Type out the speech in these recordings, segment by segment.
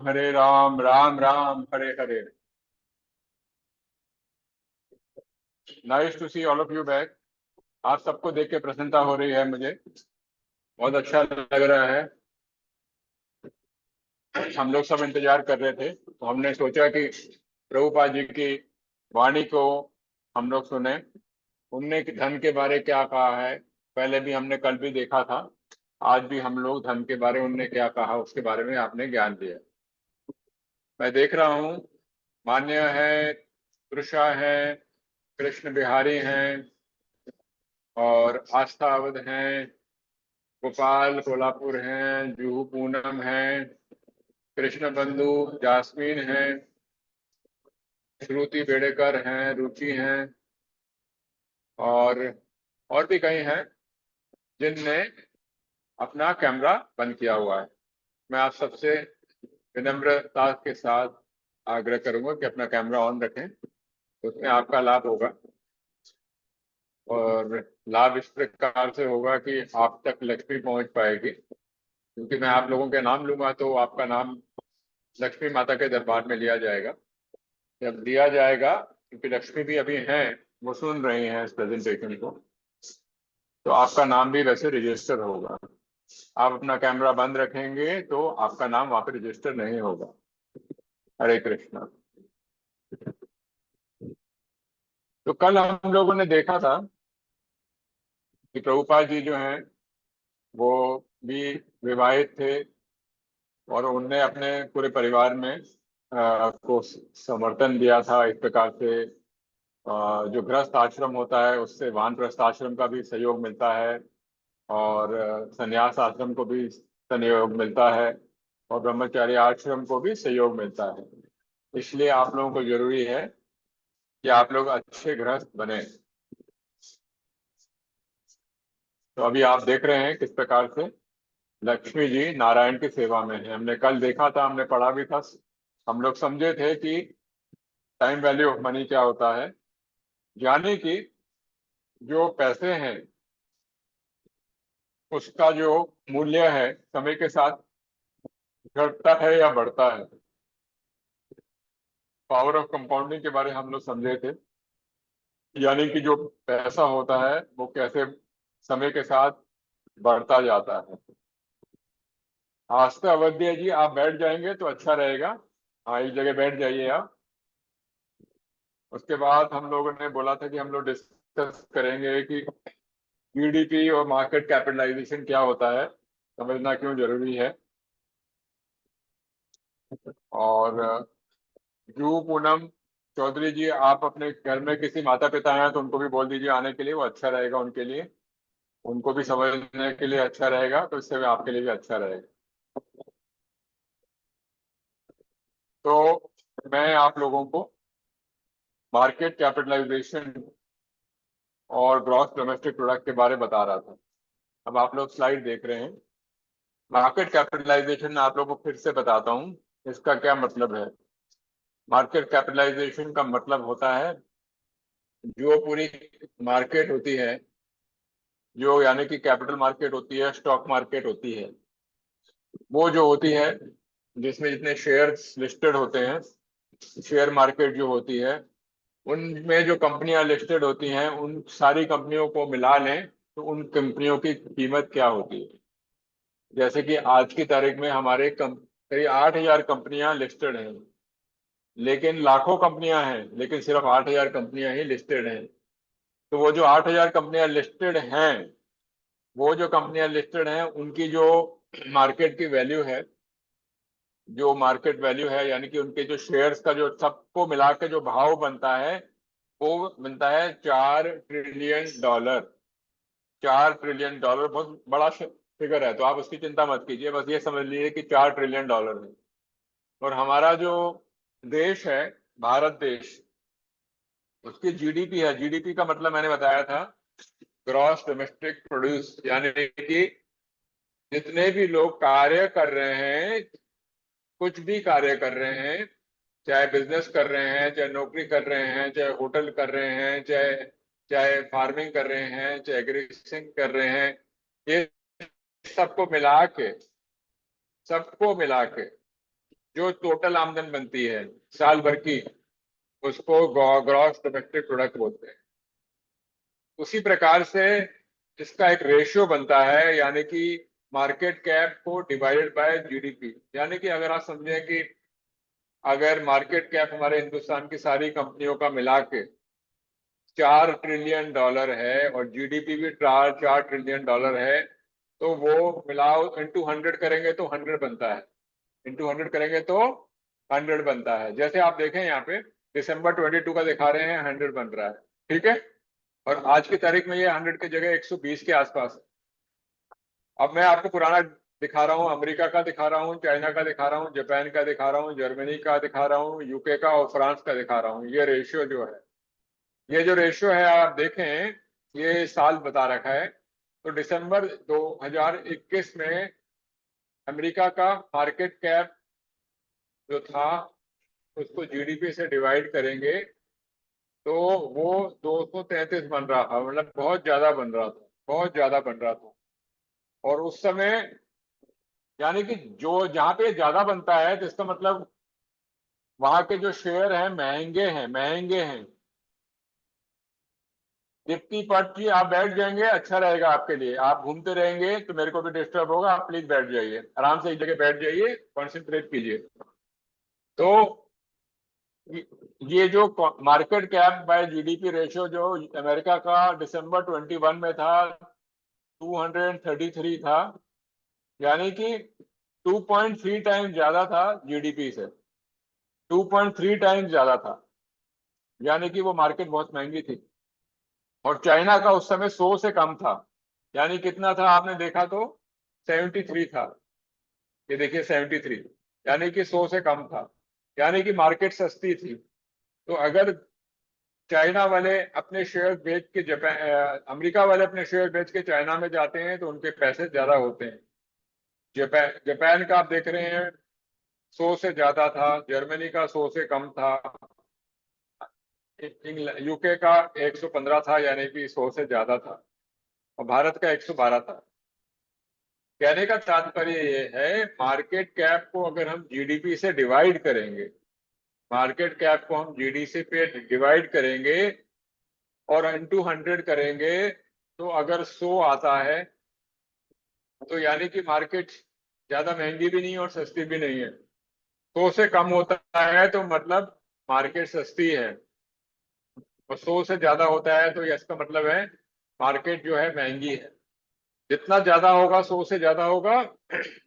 Hare Ram Ram Ram Hare Hare. Nice to see all of you back. आप सबको देख के प्रसन्नता हो रही है, मुझे बहुत अच्छा लग रहा है। हम लोग सब इंतजार कर रहे थे, तो हमने सोचा कि प्रभुपाद जी की वाणी को हम लोग सुने। उनने धन के बारे क्या कहा है, पहले भी हमने कल भी देखा था। आज भी हम लोग धन के बारे उनने क्या कहा उसके बारे में आपने ज्ञान दिया। मैं देख रहा हूँ मान्य है, तृषा है, कृष्ण बिहारी हैं और आस्था अवध हैं, गोपाल कोल्हापुर हैं, जूहू पूनम हैं, कृष्ण बंधु जासमीन हैं, श्रुति बेड़ेकर हैं, रुचि हैं और भी कई हैं जिनने अपना कैमरा बंद किया हुआ है। मैं आप सबसे विनम्रता के साथ आग्रह करूंगा कि अपना कैमरा ऑन रखें, उसमें आपका लाभ होगा। और लाभ इस प्रकार से होगा कि आप तक लक्ष्मी पहुंच पाएगी, क्योंकि मैं आप लोगों के नाम लूंगा तो आपका नाम लक्ष्मी माता के दरबार में लिया जाएगा। जब दिया जाएगा, क्योंकि लक्ष्मी भी अभी हैं, वो सुन रही हैं इस प्रेजेंटेशन को, तो आपका नाम भी वैसे रजिस्टर होगा। आप अपना कैमरा बंद रखेंगे तो आपका नाम वहां पे रजिस्टर नहीं होगा। हरे कृष्णा। तो कल हम लोगों ने देखा था कि प्रभुपाद जी जो हैं वो भी विवाहित थे और उनने अपने पूरे परिवार में को समर्थन दिया था। इस प्रकार से जो गृहस्थ आश्रम होता है उससे वानप्रस्थ आश्रम का भी सहयोग मिलता है और संन्यास आश्रम को भी सहयोग मिलता है और ब्रह्मचारी आश्रम को भी सहयोग मिलता है। इसलिए आप लोगों को जरूरी है कि आप लोग अच्छे गृहस्थ बने। तो अभी आप देख रहे हैं किस प्रकार से लक्ष्मी जी नारायण की सेवा में है। हमने कल देखा था, हमने पढ़ा भी था। हम लोग समझे थे कि टाइम वैल्यू ऑफ मनी क्या होता है, यानी कि जो पैसे हैं उसका जो मूल्य है समय के साथ घटता है या बढ़ता है। पावर ऑफ कंपाउंडिंग के बारे में हम लोग समझे थे, यानी कि जो पैसा होता है वो कैसे समय के साथ बढ़ता जाता है। आस्था अवध्य जी, आप बैठ जाएंगे तो अच्छा रहेगा। हाँ, एक जगह बैठ जाइए आप। उसके बाद हम लोगों ने बोला था कि हम लोग डिस्कस करेंगे कि जीडीपी और मार्केट कैपिटलाइजेशन क्या होता है, समझना क्यों जरूरी है। और जू पूनम चौधरी जी, आप अपने घर में किसी माता पिता हैं तो उनको भी बोल दीजिए आने के लिए, वो अच्छा रहेगा उनके लिए, उनको भी समझने के लिए अच्छा रहेगा, तो इससे भी आपके लिए भी अच्छा रहेगा। तो मैं आप लोगों को मार्केट कैपिटलाइजेशन और ग्रॉस डोमेस्टिक प्रोडक्ट के बारे में बता रहा था। अब आप लोग स्लाइड देख रहे हैं। मार्केट कैपिटलाइजेशन आप लोगों को फिर से बताता हूँ इसका क्या मतलब है। मार्केट कैपिटलाइजेशन का मतलब होता है जो पूरी मार्केट होती है, जो यानी कि कैपिटल मार्केट होती है, स्टॉक मार्केट होती है, वो जो होती है जिसमें जितने शेयर्स लिस्टेड होते हैं, शेयर मार्केट जो होती है, उनमें जो कंपनियां लिस्टेड होती हैं उन सारी कंपनियों को मिला लें तो उन कंपनियों की कीमत क्या होती है। जैसे कि आज की तारीख में हमारे करीब 8,000 कंपनियां लिस्टेड हैं, लेकिन लाखों कंपनियां हैं लेकिन सिर्फ 8,000 कंपनियां ही लिस्टेड हैं। तो वो जो 8,000 कंपनियां लिस्टेड हैं, वो जो कंपनियां लिस्टेड हैं उनकी जो मार्केट की वैल्यू है, जो मार्केट वैल्यू है यानी कि उनके जो शेयर्स का जो सबको मिला के जो भाव बनता है, वो बनता है $4 ट्रिलियन। $4 ट्रिलियन बहुत बड़ा फिगर है, तो आप उसकी चिंता मत कीजिए, बस ये समझ लीजिए कि $4 ट्रिलियन है। और हमारा जो देश है, भारत देश, उसकी जीडीपी है। जीडीपी का मतलब मैंने बताया था ग्रॉस डोमेस्टिक प्रोड्यूस, यानी कि जितने भी लोग कार्य कर रहे हैं, कुछ भी कार्य कर रहे हैं, चाहे बिजनेस कर रहे हैं, चाहे नौकरी कर रहे हैं, चाहे होटल कर रहे हैं, चाहे चाहे फार्मिंग कर रहे हैं, चाहे एग्रीकल्चर कर रहे हैं, ये सबको मिला के जो टोटल आमदन बनती है साल भर की, उसको ग्रॉस डोमेस्टिक प्रोडक्ट बोलते हैं। उसी प्रकार से इसका एक रेशियो बनता है, यानी कि मार्केट कैप को डिवाइडेड बाय जीडीपी। यानी कि अगर आप समझें कि अगर मार्केट कैप हमारे हिंदुस्तान की सारी कंपनियों का मिला के $4 ट्रिलियन है और जीडीपी भी 4 ट्रिलियन है, तो वो मिलाओ इंटू 100 करेंगे तो 100 बनता है, इंटू 100 करेंगे तो 100 बनता है। जैसे आप देखें यहाँ पे दिसंबर 22 का दिखा रहे हैं 100 बन रहा है, ठीक है। और आज की तारीख में ये 100 की जगह 120 के आसपास है। अब मैं आपको पुराना दिखा रहा हूँ, अमेरिका का दिखा रहा हूँ, चाइना का दिखा रहा हूँ, जापान का दिखा रहा हूँ, जर्मनी का दिखा रहा हूँ, यूके का और फ्रांस का दिखा रहा हूँ। ये रेशियो जो है, ये जो रेशियो है आप देखें, ये साल बता रखा है। तो दिसंबर 2021 में अमेरिका का मार्केट कैप जो था, उसको जीडीपी से डिवाइड करेंगे तो वो 233 बन रहा था। मतलब बहुत ज्यादा बन रहा था, बहुत ज्यादा बन रहा था। और उस समय यानी कि जो जहां पे ज्यादा बनता है तो इसका मतलब वहां के जो शेयर हैं महंगे हैं, महंगे हैं। निफ्टी पट्टी आप बैठ जाएंगे, अच्छा रहेगा आपके लिए। आप घूमते रहेंगे तो मेरे को भी डिस्टर्ब होगा। आप प्लीज बैठ जाइए, आराम से एक जगह बैठ जाइए, कॉन्सेंट्रेट कीजिए। तो ये जो market cap by GDP ratio जो अमेरिका का दिसंबर 21 में था 233 था, यानी कि 2.3 टाइम्स ज्यादा था जीडीपी से, 2.3 टाइम्स ज्यादा था। यानी कि वो मार्केट बहुत महंगी थी। और चाइना का उस समय 100 से कम था। यानी कितना था आपने देखा तो 73 था। ये देखिए 73, यानी कि 100 से कम था। यानी कि मार्केट सस्ती थी। तो अगर चाइना वाले अपने शेयर बेच के अमेरिका वाले अपने शेयर बेच के चाइना में जाते हैं तो उनके पैसे ज्यादा होते हैं। जापान का आप देख रहे हैं 100 से ज्यादा था, जर्मनी का 100 से कम था, यूके का 115 था, यानी कि 100 से ज्यादा था। और भारत का 112 था। कहने का तात्पर्य ये है, मार्केट कैप को अगर हम जीडीपी से डिवाइड करेंगे, मार्केट कैप को हम जीडीपी पे डिवाइड करेंगे और इंटू 100 करेंगे, तो अगर 100 आता है तो यानी कि मार्केट ज्यादा महंगी भी नहीं और सस्ती भी नहीं है। 100 से कम होता है तो मतलब मार्केट सस्ती है, और 100 से ज्यादा होता है तो इसका मतलब है मार्केट जो है महंगी है। जितना ज्यादा होगा, 100 से ज्यादा होगा,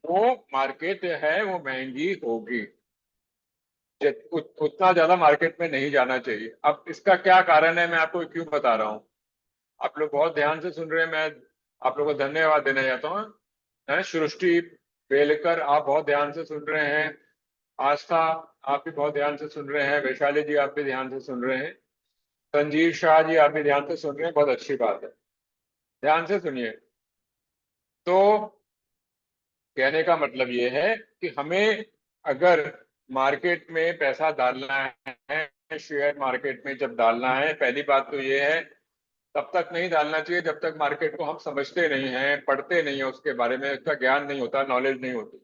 वो मार्केट है वो महंगी होगी। उतना ज्यादा मार्केट में नहीं जाना चाहिए। अब इसका क्या कारण है, मैं आपको क्यों बता रहा हूँ। आप लोग बहुत ध्यान से सुन रहे हैं, मैं आप लोगों को धन्यवाद देना चाहता हूँ। सृष्टि बेलकर, आप बहुत ध्यान से सुन रहे हैं। आस्था, आप भी बहुत ध्यान से सुन रहे हैं। वैशाली जी, आप भी ध्यान से सुन रहे हैं। संजीव शाह जी, आप भी ध्यान से सुन रहे हैं। बहुत अच्छी बात है, ध्यान से सुनिए। तो कहने का मतलब ये है कि हमें अगर मार्केट में पैसा डालना है, शेयर मार्केट में जब डालना है, पहली बात तो ये है तब तक नहीं डालना चाहिए जब तक मार्केट को हम समझते नहीं हैं, पढ़ते नहीं है, उसके बारे में उसका ज्ञान नहीं होता, नॉलेज नहीं होती।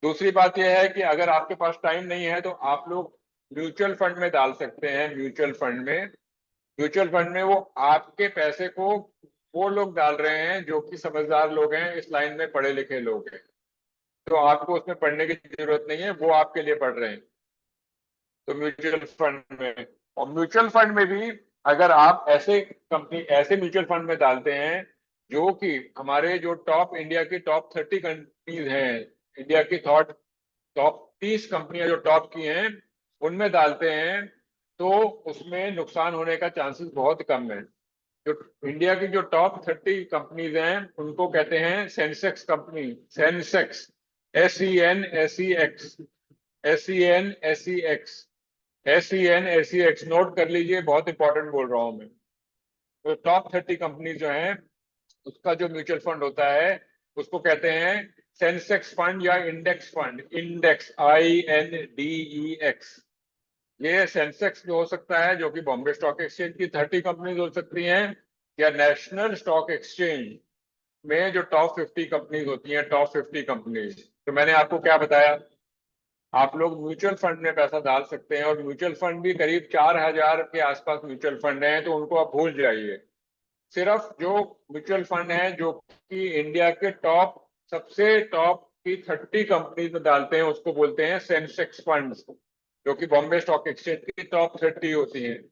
दूसरी बात यह है कि अगर आपके पास टाइम नहीं है तो आप लोग म्यूचुअल फंड में डाल सकते हैं। म्यूचुअल फंड में, म्यूचुअल फंड में वो आपके पैसे को वो लोग डाल रहे हैं जो कि समझदार लोग हैं, इस लाइन में पढ़े लिखे लोग हैं। तो आपको उसमें पढ़ने की जरूरत नहीं है, वो आपके लिए पढ़ रहे हैं। तो म्यूचुअल फंड में, और म्यूचुअल फंड में भी अगर आप ऐसे कंपनी, ऐसे म्यूचुअल फंड में डालते हैं जो कि हमारे जो टॉप इंडिया की टॉप 30 कंपनीज हैं, इंडिया की टॉप 30 कंपनियां जो टॉप की हैं, उनमें डालते हैं, तो उसमें नुकसान होने का चांसेस बहुत कम है। जो इंडिया की जो टॉप 30 कंपनीज हैं उनको कहते हैं Sensex company, Sensex, SENSEX, SENSEX, SENSEX, note कर लीजिए, बहुत इंपॉर्टेंट बोल रहा हूं मैं। तो टॉप 30 कंपनी जो है, उसका जो म्यूचुअल फंड होता है उसको कहते हैं सेंसेक्स फंड या इंडेक्स फंड। Index, INDEX। ये सेंसेक्स जो हो सकता है, जो कि बॉम्बे स्टॉक एक्सचेंज की 30 कंपनीज हो सकती हैं, या नेशनल स्टॉक एक्सचेंज में जो टॉप 50 कंपनीज होती हैं, टॉप 50 कंपनीज। तो मैंने आपको क्या बताया, आप लोग म्यूचुअल फंड में पैसा डाल सकते हैं, और म्यूचुअल फंड भी करीब 4,000 के आसपास म्यूचुअल फंड हैं, तो उनको आप भूल जाइए। सिर्फ जो म्यूचुअल फंड है जो कि इंडिया के टॉप, सबसे टॉप की 30 कंपनीज में डालते हैं, उसको बोलते हैं सेंसेक्स फंड, जो कि बॉम्बे स्टॉक एक्सचेंज की टॉप 30 होती हैं।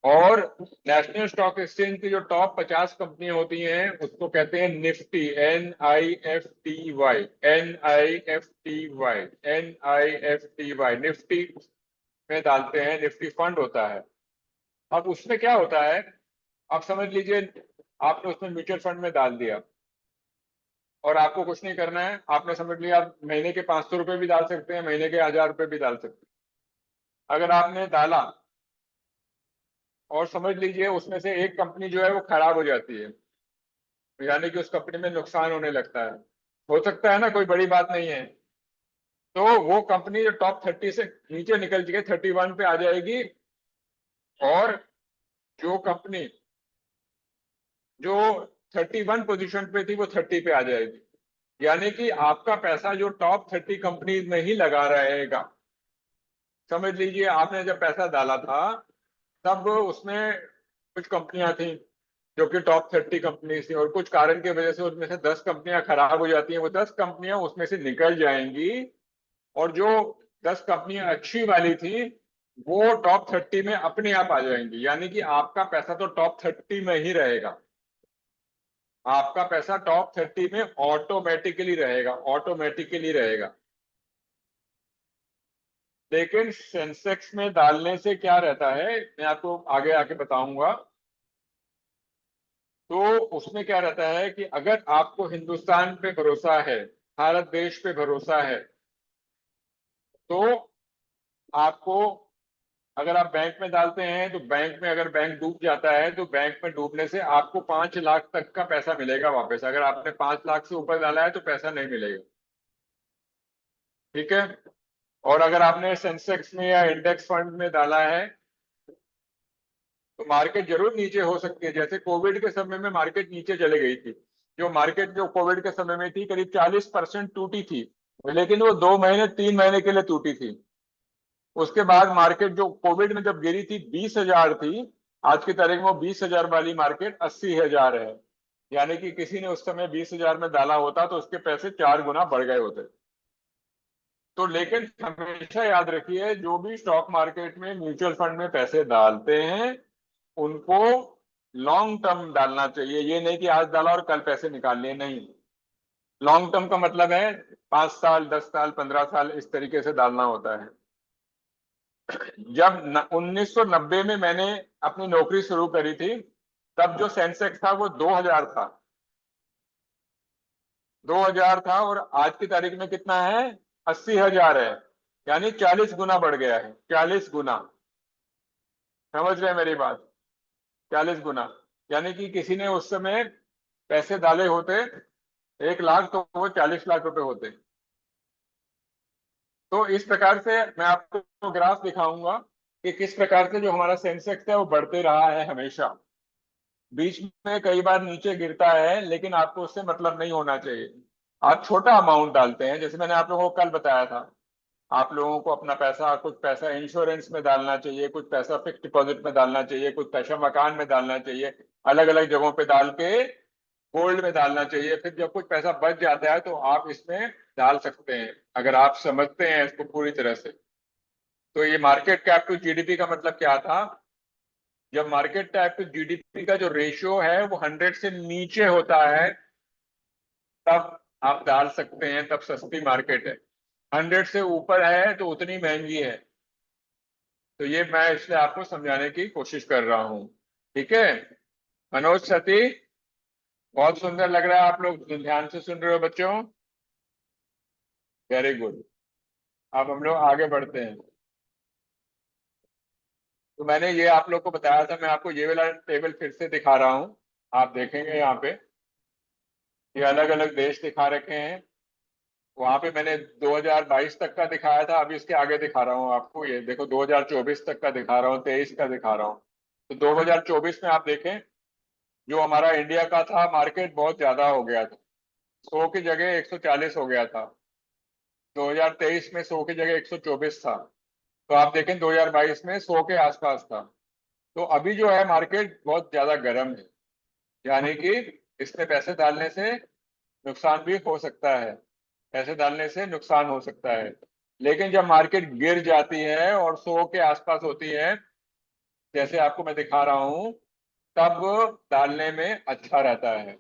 और नेशनल स्टॉक एक्सचेंज की जो टॉप 50 कंपनियां होती हैं उसको कहते हैं Nifty, NIFTY, NIFTY, NIFTY, Nifty में डालते हैं, निफ्टी फंड होता है। अब उसमें क्या होता है, आप समझ लीजिए आपने उसमें म्यूचुअल फंड में डाल दिया और आपको कुछ नहीं करना है, आपने समझ लिया आप महीने के 500 रुपए भी डाल सकते हैं, महीने के 1,000 रुपए भी डाल सकते हैं। अगर आपने डाला और समझ लीजिए उसमें से एक कंपनी जो है वो खराब हो जाती है, यानी कि उस कंपनी में नुकसान होने लगता है, हो सकता है ना, कोई बड़ी बात नहीं है, तो वो कंपनी जो टॉप 30 से नीचे निकल के 31 पे आ जाएगी, और जो कंपनी जो 31 पोजीशन पे थी वो 30 पे आ जाएगी। यानी कि आपका पैसा जो टॉप 30 कंपनीज में ही लगा रहेगा। समझ लीजिए आपने जब पैसा डाला था तब उसमें कुछ कंपनियां थी जो कि टॉप 30 कंपनी थी, और कुछ कारण की वजह से उसमें से 10 कंपनियां खराब हो जाती हैं, वो 10 कंपनियां उसमें से निकल जाएंगी, और जो 10 कंपनियां अच्छी वाली थी वो टॉप 30 में अपने आप आ जाएंगी। यानी कि आपका पैसा तो टॉप 30 में ही रहेगा, आपका पैसा टॉप 30 में ऑटोमेटिकली रहेगा, ऑटोमेटिकली रहेगा। लेकिन सेंसेक्स में डालने से क्या रहता है, मैं आपको आगे आके बताऊंगा। तो उसमें क्या रहता है कि अगर आपको हिंदुस्तान पे भरोसा है, भारत देश पे भरोसा है, तो आपको, अगर आप बैंक में डालते हैं तो बैंक में अगर बैंक डूब जाता है तो बैंक में डूबने से आपको 5 लाख तक का पैसा मिलेगा वापस। अगर आपने 5 लाख से ऊपर डाला है तो पैसा नहीं मिलेगा, ठीक है। और अगर आपने सेंसेक्स में या इंडेक्स फंड में डाला है तो मार्केट जरूर नीचे हो सकती है, जैसे कोविड के समय में मार्केट नीचे चले गई थी। जो मार्केट जो कोविड के समय में थी करीब 40% टूटी थी, लेकिन वो 2 महीने 3 महीने के लिए टूटी थी। उसके बाद मार्केट जो कोविड में जब गिरी थी 20,000 थी, आज की तारीख में वो 20,000 वाली मार्केट 80,000 है। यानी कि किसी ने उस समय 20,000 में डाला होता तो उसके पैसे 4 गुना बढ़ गए होते। तो लेकिन हमेशा याद रखिए, जो भी स्टॉक मार्केट में म्यूचुअल फंड में पैसे डालते हैं उनको लॉन्ग टर्म डालना चाहिए। ये नहीं कि आज डाला और कल पैसे निकाल लिए, नहीं। लॉन्ग टर्म का मतलब है 5 साल, 10 साल, 15 साल, इस तरीके से डालना होता है। जब 1990 में मैंने अपनी नौकरी शुरू करी थी तब जो सेंसेक्स था वो 2000 था, 2000 था, और आज की तारीख में कितना है, 80,000 है। यानी 40 गुना बढ़ गया है, 40 गुना। समझ रहे हैं मेरी बात, 40 गुना। यानी कि किसी ने उस समय पैसे डाले होते 1 लाख तो वो 40 लाख रुपए होते। तो इस प्रकार से मैं आपको ग्राफ दिखाऊंगा कि किस प्रकार से जो हमारा सेंसेक्स है वो बढ़ते रहा है हमेशा। बीच में कई बार नीचे गिरता है, लेकिन आपको उससे मतलब नहीं होना चाहिए। आप छोटा अमाउंट डालते हैं, जैसे मैंने आप लोगों को कल बताया था, आप लोगों को अपना पैसा, कुछ पैसा इंश्योरेंस में डालना चाहिए, कुछ पैसा फिक्स डिपॉजिट में डालना चाहिए, कुछ पैसा मकान में डालना चाहिए, अलग अलग जगहों पे डाल के गोल्ड में डालना चाहिए। फिर जब कुछ पैसा बच जाता है तो आप इसमें डाल सकते हैं, अगर आप समझते हैं इसको पूरी तरह से। तो ये मार्केट कैप टू जीडीपी का मतलब क्या था, जब मार्केट कैप टू जीडीपी का जो रेशियो है वो 100 से नीचे होता है तब आप डाल सकते हैं, तब सस्ती मार्केट है। 100 से ऊपर है तो उतनी महंगी है। तो ये मैं इसलिए आपको समझाने की कोशिश कर रहा हूँ, ठीक है। मनोज सती, बहुत सुंदर लग रहा है, आप लोग ध्यान से सुन रहे हो बच्चों, वेरी गुड। अब हम लोग आगे बढ़ते हैं। तो मैंने ये आप लोग को बताया था, मैं आपको ये वाला टेबल फिर से दिखा रहा हूँ। आप देखेंगे यहाँ पे ये अलग अलग देश दिखा रखे हैं। वहां पे मैंने 2022 तक का दिखाया था, अभी इसके आगे दिखा रहा हूँ आपको। ये देखो 2024 तक का दिखा रहा हूँ, 23 का दिखा रहा हूँ। तो 2024 में आप देखें, जो हमारा इंडिया का था मार्केट बहुत ज्यादा हो गया था, 100 की जगह 140 हो गया था। 2023 में 100 की जगह 124 था, तो आप देखें 2022 में 100 के आसपास था। तो अभी जो है मार्केट बहुत ज्यादा गर्म है, यानी कि इसमें पैसे डालने से नुकसान भी हो सकता है, पैसे डालने से नुकसान हो सकता है। लेकिन जब मार्केट गिर जाती है और 100 के आसपास होती है, जैसे आपको मैं दिखा रहा हूं, तब डालने में अच्छा रहता है।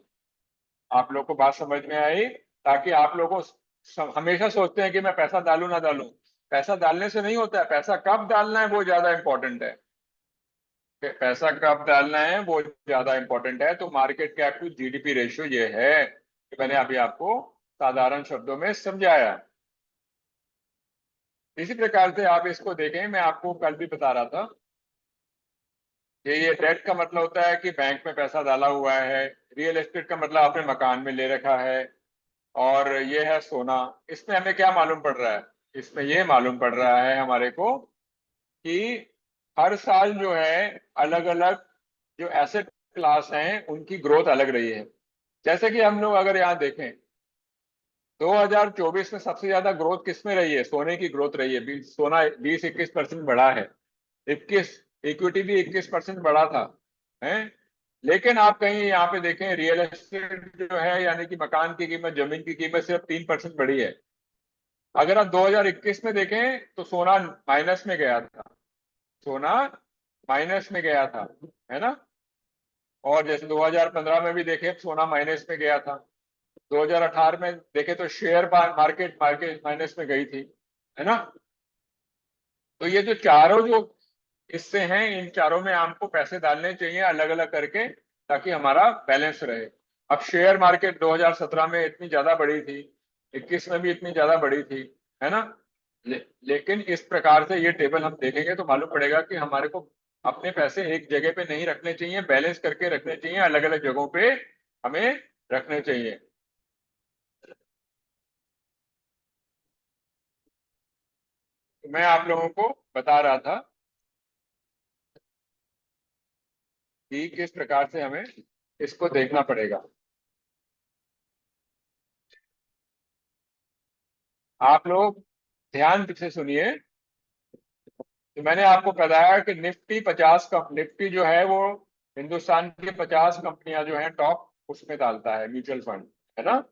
आप लोग को बात समझ में आई? ताकि आप लोगों को हमेशा सोचते हैं कि मैं पैसा डालूं ना डालूं, पैसा डालने से नहीं होता है, पैसा कब डालना है वो ज्यादा इंपॉर्टेंट है। पैसा कब डालना है वो ज्यादा इंपॉर्टेंट है। तो market cap to GDP ratio ये है कि मैंने अभी आपको साधारण शब्दों में समझाया। इसी प्रकार से आप इसको देखें, मैं आपको कल भी बता रहा था कि ये डेट का मतलब होता है कि बैंक में पैसा डाला हुआ है, रियल एस्टेट का मतलब आपने मकान में ले रखा है, और ये है सोना। इसमें हमें क्या मालूम पड़ रहा है? इसमें ये मालूम पड़ रहा है हमारे को कि हर साल जो है अलग अलग जो एसेट क्लास हैं उनकी ग्रोथ अलग रही है। जैसे कि हम लोग अगर यहाँ देखें, 2024 में सबसे ज्यादा ग्रोथ किसमें रही है? सोने की ग्रोथ रही है। सोना 20-21% बढ़ा है। 21, इक्विटी भी 21% बढ़ा था, है। लेकिन आप कहीं यहाँ पे देखें, रियल एस्टेट जो है यानी कि मकान की कीमत, जमीन की कीमत सिर्फ 3% बढ़ी है। अगर आप 2021 में देखें तो सोना माइनस में गया था, सोना माइनस में गया था, है ना। और जैसे 2015 में भी देखें सोना माइनस में गया था, 2018 में देखें तो शेयर मार्केट मार्केट माइनस में गई थी, है ना। तो ये जो चारों जो हिस्से हैं, इन चारों में आपको पैसे डालने चाहिए अलग अलग करके, ताकि हमारा बैलेंस रहे। अब शेयर मार्केट 2017 में इतनी ज्यादा बढ़ी थी, 21 में भी इतनी ज्यादा बढ़ी थी, है ना। लेकिन इस प्रकार से ये टेबल हम देखेंगे तो मालूम पड़ेगा कि हमारे को अपने पैसे एक जगह पे नहीं रखने चाहिए, बैलेंस करके रखने चाहिए, अलग अलग जगहों पे हमें रखने चाहिए। तो मैं आप लोगों को बता रहा था कि किस प्रकार से हमें इसको देखना पड़ेगा। आप लोग ध्यान से सुनिए। तो मैंने आपको बताया कि निफ्टी जो है वो हिंदुस्तान की 50 कंपनियां जो हैं टॉप, उसमें डालता है म्यूचुअल फंड, है ना।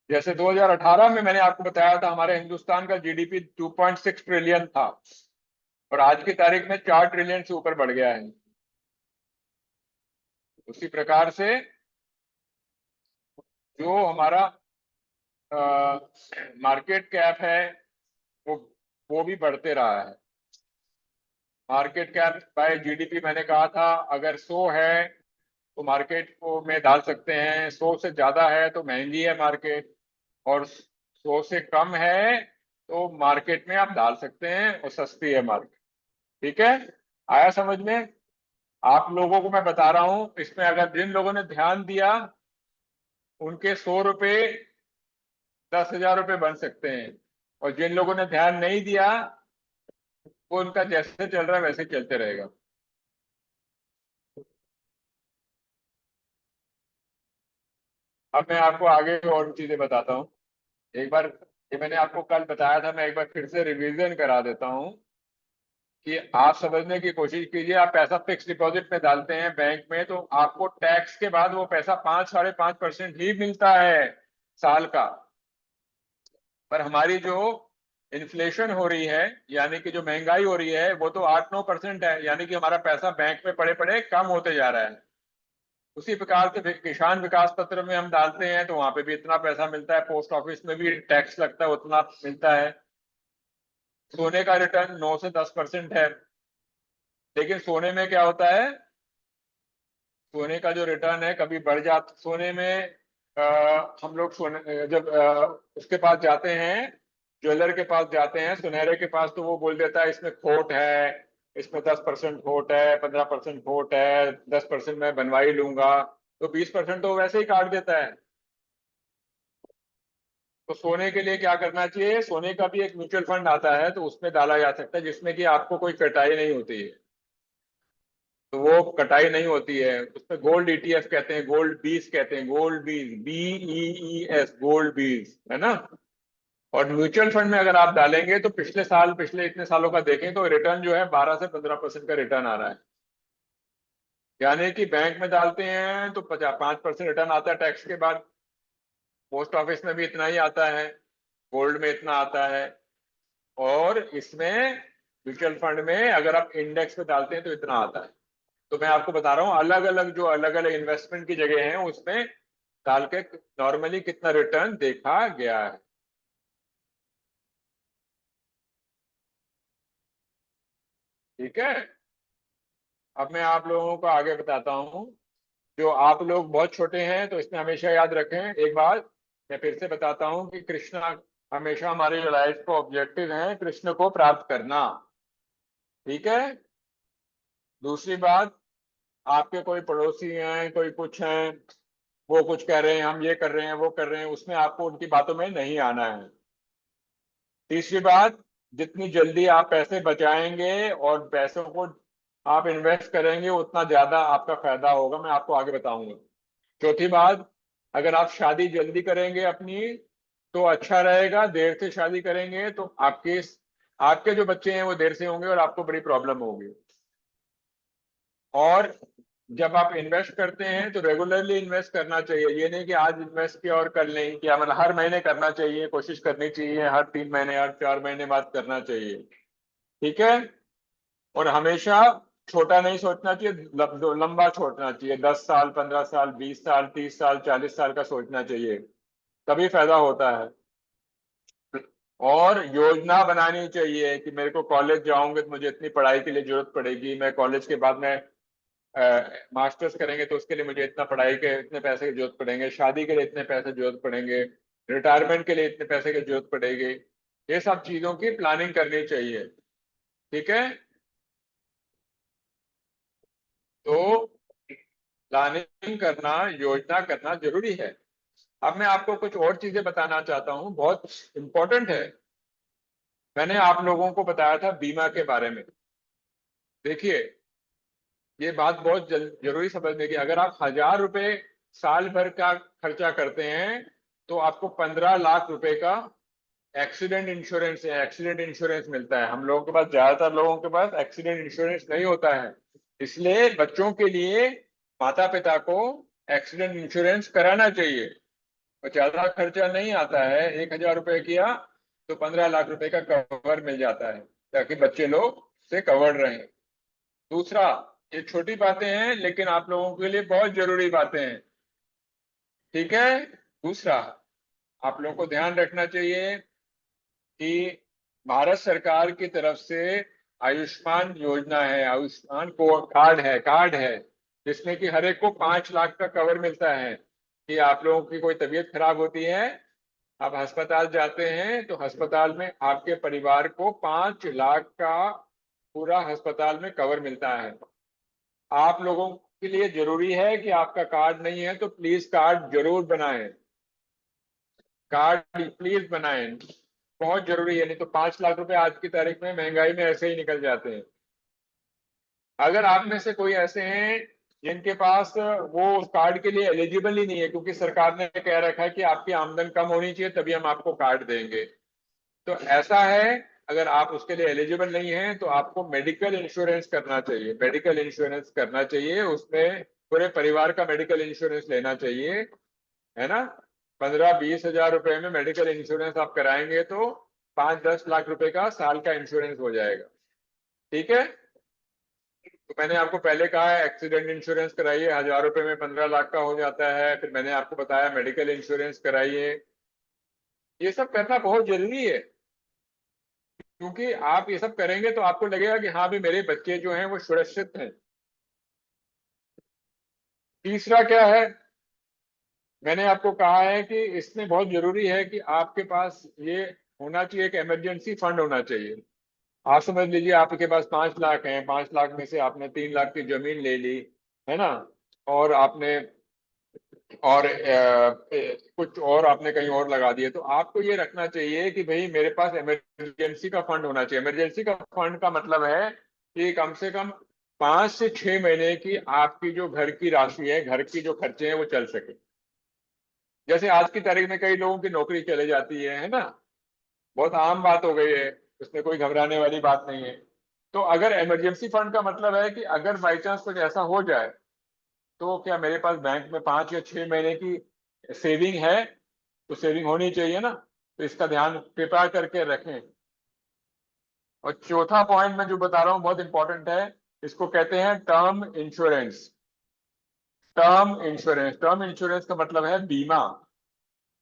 जैसे 2018 में मैंने आपको बताया था हमारे हिंदुस्तान का जीडीपी 2.6 ट्रिलियन था, और आज की तारीख में 4 ट्रिलियन से ऊपर बढ़ गया है। उसी प्रकार से जो हमारा मार्केट कैप है वो वो भी बढ़ते रहा है। मार्केट कैप बाय जीडीपी मैंने कहा था, अगर 100 है तो मार्केट को में डाल सकते हैं, 100 से ज्यादा है तो महंगी है मार्केट, और 100 से कम है तो मार्केट में आप डाल सकते हैं और सस्ती है मार्केट। ठीक है, आया समझ में? आप लोगों को मैं बता रहा हूं, इसमें अगर जिन लोगों ने ध्यान दिया उनके 100 रुपए 10,000 रुपए बन सकते हैं, और जिन लोगों ने ध्यान नहीं दिया वो उनका जैसे चल रहा है वैसे ही चलते रहेगा। अब मैं आपको आगे और चीजें बताता हूँ। एक बार ये मैंने आपको कल बताया था, मैं एक बार फिर से रिवीजन करा देता हूँ कि आप समझने की कोशिश कीजिए। आप पैसा फिक्स डिपॉजिट में डालते हैं बैंक में, तो आपको टैक्स के बाद वो पैसा 5-5.5% ही मिलता है साल का। पर हमारी जो इन्फ्लेशन हो रही है, यानी कि जो महंगाई हो रही है, वो तो 8-9% है, यानी कि हमारा पैसा बैंक में पड़े पड़े कम होते जा रहा है। उसी प्रकार से किसान विकास पत्र में हम डालते हैं तो वहां पे भी इतना पैसा मिलता है, पोस्ट ऑफिस में भी टैक्स लगता है उतना मिलता है। सोने का रिटर्न 9 से 10% है। लेकिन सोने में क्या होता है, सोने का जो रिटर्न है कभी बढ़ जाता सोने में। हम लोग सोने जब उसके पास जाते हैं, ज्वेलर के पास जाते हैं, सुनहरे के पास, तो वो बोल देता है इसमें खोट है, इसमें 10% खोट है, 15% खोट है, 10% मैं बनवाई लूंगा, तो 20% तो वैसे ही काट देता है। तो सोने के लिए क्या करना चाहिए? सोने का भी एक म्यूचुअल फंड आता है, तो उसमें डाला जा सकता है, जिसमें कि आपको कोई कटाई नहीं होती है। तो वो कटाई नहीं होती है उसमें। गोल्ड ईटीएफ कहते हैं, गोल्ड बीज कहते हैं, गोल्ड बीज, BEES, गोल्ड बीज, है ना। और म्यूचुअल फंड में अगर आप डालेंगे तो पिछले साल, पिछले इतने सालों का देखें तो रिटर्न जो है 12 से 15% का रिटर्न आ रहा है। यानी कि बैंक में डालते हैं तो 5% रिटर्न आता है टैक्स के बाद, पोस्ट ऑफिस में भी इतना ही आता है, गोल्ड में इतना आता है, और इसमें म्यूचुअल फंड में अगर आप इंडेक्स पे डालते हैं तो इतना आता है। तो मैं आपको बता रहा हूँ अलग अलग जो अलग अलग इन्वेस्टमेंट की जगह हैं उसमें डाल के नॉर्मली कितना रिटर्न देखा गया है। ठीक है, अब मैं आप लोगों को आगे बताता हूँ। जो आप लोग बहुत छोटे हैं तो इसमें हमेशा याद रखें एक बात, मैं फिर से बताता हूँ कि कृष्णा हमेशा हमारी लाइफ का ऑब्जेक्टिव है कृष्ण को प्राप्त करना। ठीक है। दूसरी बात, आपके कोई पड़ोसी हैं, कोई कुछ हैं, वो कुछ कह रहे हैं, हम ये कर रहे हैं, वो कर रहे हैं, उसमें आपको उनकी बातों में नहीं आना है। तीसरी बात, जितनी जल्दी आप पैसे बचाएंगे और पैसों को आप इन्वेस्ट करेंगे उतना ज्यादा आपका फायदा होगा, मैं आपको आगे बताऊंगा। चौथी बात, अगर आप शादी जल्दी करेंगे अपनी तो अच्छा रहेगा, देर से शादी करेंगे तो आपके आपके जो बच्चे हैं वो देर से होंगे और आपको बड़ी प्रॉब्लम होगी। और जब आप इन्वेस्ट करते हैं तो रेगुलरली इन्वेस्ट करना चाहिए, ये नहीं कि आज इन्वेस्ट किया और कल नहीं किया, मतलब हर महीने करना चाहिए, कोशिश करनी चाहिए हर 3 महीने, हर 4 महीने बाद करना चाहिए। ठीक है। और हमेशा छोटा नहीं सोचना चाहिए, लंबा सोचना चाहिए, 10 साल, 15 साल, 20 साल, 30 साल, 40 साल का सोचना चाहिए, तभी फायदा होता है। और योजना बनानी चाहिए कि मेरे को कॉलेज जाऊंगे तो मुझे इतनी पढ़ाई के लिए जरूरत पड़ेगी, मैं कॉलेज के बाद में मास्टर्स करेंगे तो उसके लिए मुझे इतना पढ़ाई के इतने पैसे की जरूरत पड़ेंगे, शादी के लिए इतने पैसे जरूरत पड़ेंगे, रिटायरमेंट के लिए इतने पैसे की जरूरत पड़ेगी, ये सब चीजों की प्लानिंग करनी चाहिए। ठीक है। तो प्लानिंग करना, योजना करना जरूरी है। अब मैं आपको कुछ और चीजें बताना चाहता हूँ, बहुत इंपॉर्टेंट है। मैंने आप लोगों को बताया था बीमा के बारे में। देखिए, ये बात बहुत जरूरी समझने की, अगर आप 1000 रुपए साल भर का खर्चा करते हैं तो आपको 15 लाख रुपए का एक्सीडेंट इंश्योरेंस है, एक्सीडेंट इंश्योरेंस मिलता है। हम लोगों के पास, ज्यादातर लोगों के पास एक्सीडेंट इंश्योरेंस नहीं होता है, इसलिए बच्चों के लिए माता पिता को एक्सीडेंट इंश्योरेंस कराना चाहिए। और ज्यादा खर्चा नहीं आता है, 1000 रुपए किया तो 15 लाख रुपए का कवर मिल जाता है, ताकि बच्चे लोग से कवर्ड रहें। दूसरा, ये छोटी बातें हैं लेकिन आप लोगों के लिए बहुत जरूरी बातें हैं। ठीक है। दूसरा, आप लोगों को ध्यान रखना चाहिए कि भारत सरकार की तरफ से आयुष्मान योजना है, आयुष्मान को कार्ड है जिसमें कि हर एक को 5 लाख का कवर मिलता है कि आप लोगों की कोई तबीयत खराब होती है, आप अस्पताल जाते हैं तो अस्पताल में आपके परिवार को 5 लाख का पूरा अस्पताल में कवर मिलता है। आप लोगों के लिए जरूरी है कि आपका कार्ड नहीं है तो प्लीज कार्ड जरूर बनाएं, कार्ड प्लीज बनाएं, बहुत जरूरी है, नहीं तो 5 लाख रुपए आज की तारीख में महंगाई में ऐसे ही निकल जाते हैं। अगर आप में से कोई ऐसे हैं जिनके पास वो उस कार्ड के लिए एलिजिबल ही नहीं है, क्योंकि सरकार ने कह रखा है कि आपकी आमदन कम होनी चाहिए तभी हम आपको कार्ड देंगे, तो ऐसा है, अगर आप उसके लिए एलिजिबल नहीं हैं तो आपको मेडिकल इंश्योरेंस करना चाहिए, मेडिकल इंश्योरेंस करना चाहिए, उसमें पूरे परिवार का मेडिकल इंश्योरेंस लेना चाहिए, है ना। 15-20 हजार रुपए में मेडिकल इंश्योरेंस आप कराएंगे तो 5-10 लाख रुपए का साल का इंश्योरेंस हो जाएगा। ठीक है। तो मैंने आपको पहले कहा है एक्सीडेंट इंश्योरेंस कराइए, 1000 रुपए में 15 लाख का हो जाता है। फिर मैंने आपको बताया मेडिकल इंश्योरेंस कराइए, ये सब करना बहुत जरूरी है, क्योंकि आप ये सब करेंगे तो आपको लगेगा कि हाँ भी मेरे बच्चे जो हैं वो सुरक्षित हैं। तीसरा क्या है, मैंने आपको कहा है कि इसमें बहुत जरूरी है कि आपके पास ये होना चाहिए, एक इमरजेंसी फंड होना चाहिए। आप समझ लीजिए आपके पास 5 लाख हैं, 5 लाख में से आपने 3 लाख की जमीन ले ली, है ना, और आपने और कुछ और आपने कहीं और लगा दिए, तो आपको ये रखना चाहिए कि भाई मेरे पास इमरजेंसी का फंड होना चाहिए। इमरजेंसी का फंड का मतलब है कि कम से कम 5 से 6 महीने की आपकी जो घर की राशि है, घर की जो खर्चे हैं वो चल सके। जैसे आज की तारीख में कई लोगों की नौकरी चले जाती है ना, बहुत आम बात हो गई है, उसमें कोई घबराने वाली बात नहीं है। तो अगर इमरजेंसी फंड का मतलब है कि अगर बाई चांस कुछ ऐसा हो जाए, तो क्या मेरे पास बैंक में 5 या 6 महीने की सेविंग है? तो सेविंग होनी चाहिए ना, तो इसका ध्यान कृपया करके रखें। और चौथा पॉइंट मैं जो बता रहा हूँ बहुत इंपॉर्टेंट है, इसको कहते हैं टर्म इंश्योरेंस। टर्म इंश्योरेंस का मतलब है बीमा,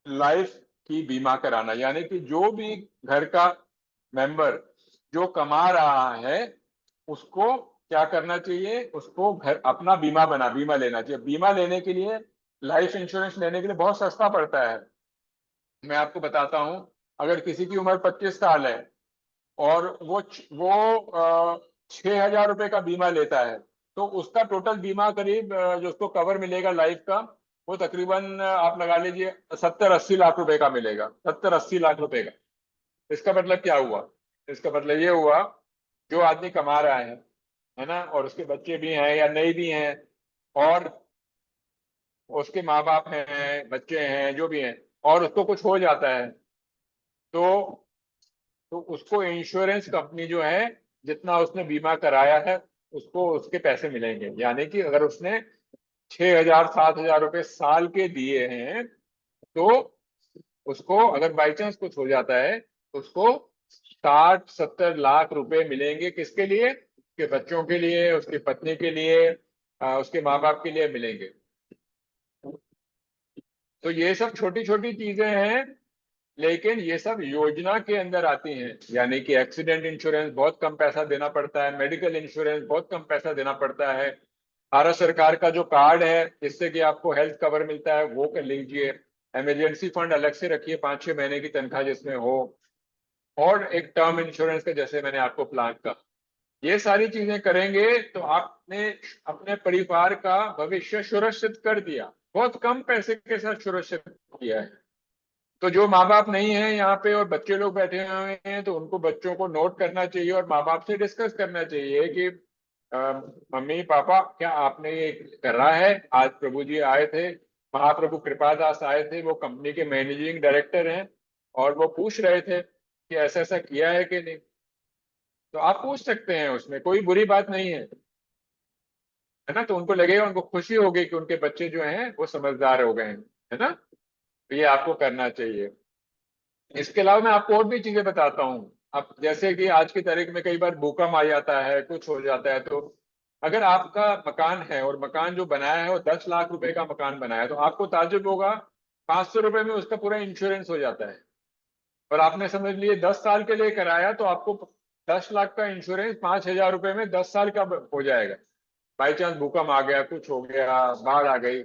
लाइफ की बीमा कराना। यानी कि जो भी घर का मेंबर जो कमा रहा है, उसको क्या करना चाहिए, उसको घर अपना बीमा लेना चाहिए। बीमा लेने के लिए, लाइफ इंश्योरेंस लेने के लिए बहुत सस्ता पड़ता है। मैं आपको बताता हूं, अगर किसी की उम्र 25 साल है और वो 6,000 रुपए का बीमा लेता है, तो उसका टोटल बीमा करीब जो उसको कवर मिलेगा लाइफ का, वो तकरीबन आप लगा लीजिए 70-80 लाख रुपए का मिलेगा। 70-80 लाख रुपए का। इसका मतलब क्या हुआ? इसका मतलब ये हुआ, जो आदमी कमा रहा है ना, और उसके बच्चे भी हैं या नहीं भी हैं, और उसके माँ बाप हैं, बच्चे हैं, जो भी हैं, और उसको कुछ हो जाता है, तो उसको इंश्योरेंस कंपनी जो है, जितना उसने बीमा कराया है, उसको उसके पैसे मिलेंगे। यानी कि अगर उसने 6,000-7,000 रुपए साल के दिए हैं, तो उसको अगर बाई चांस कुछ हो जाता है, तो उसको 60-70 लाख रुपए मिलेंगे। किसके लिए? उसके बच्चों के लिए, उसकी पत्नी के लिए, उसके माँ बाप के लिए मिलेंगे। तो ये सब छोटी छोटी चीजें हैं, लेकिन ये सब योजना के अंदर आती हैं। यानी कि एक्सीडेंट इंश्योरेंस बहुत कम पैसा देना पड़ता है, मेडिकल इंश्योरेंस बहुत कम पैसा देना पड़ता है, भारत सरकार का जो कार्ड है जिससे कि आपको हेल्थ कवर मिलता है वो कर लीजिए, इमरजेंसी फंड अलग से रखिए 5-6 महीने की तनख्वाह जिसमें हो, और एक टर्म इंश्योरेंस का जैसे मैंने आपको प्लान का, ये सारी चीजें करेंगे तो आपने अपने परिवार का भविष्य सुरक्षित कर दिया, बहुत कम पैसे के साथ सुरक्षित किया है। तो जो माँ बाप नहीं है यहाँ पे और बच्चे लोग बैठे हुए हैं, तो उनको बच्चों को नोट करना चाहिए और माँ बाप से डिस्कस करना चाहिए कि अ, मम्मी पापा, क्या आपने ये करा है? आज प्रभु जी आए थे, महाप्रभु कृपादास आए थे, वो कंपनी के मैनेजिंग डायरेक्टर हैं, और वो पूछ रहे थे कि ऐसा ऐसा किया है कि नहीं। तो आप पूछ सकते हैं, उसमें कोई बुरी बात नहीं है ना। तो उनको लगेगा, उनको खुशी होगी कि उनके बच्चे जो हैं वो समझदार हो गए हैं, है ना। तो ये आपको करना चाहिए। इसके अलावा मैं आपको और भी चीजें बताता हूँ। अब जैसे कि आज की तारीख में कई बार भूकंप आ जाता है, कुछ हो जाता है, तो अगर आपका मकान है और मकान जो बनाया है वो 10 लाख रुपए का मकान बनाया है, तो आपको ताज्जुब होगा, 500 रुपए में उसका पूरा इंश्योरेंस हो जाता है। और आपने समझ लिए 10 साल के लिए कराया, तो आपको 10 लाख का इंश्योरेंस 5,000 रुपए में 10 साल का हो जाएगा। बाई चांस भूकंप आ गया, कुछ हो गया, बाढ़ आ गई,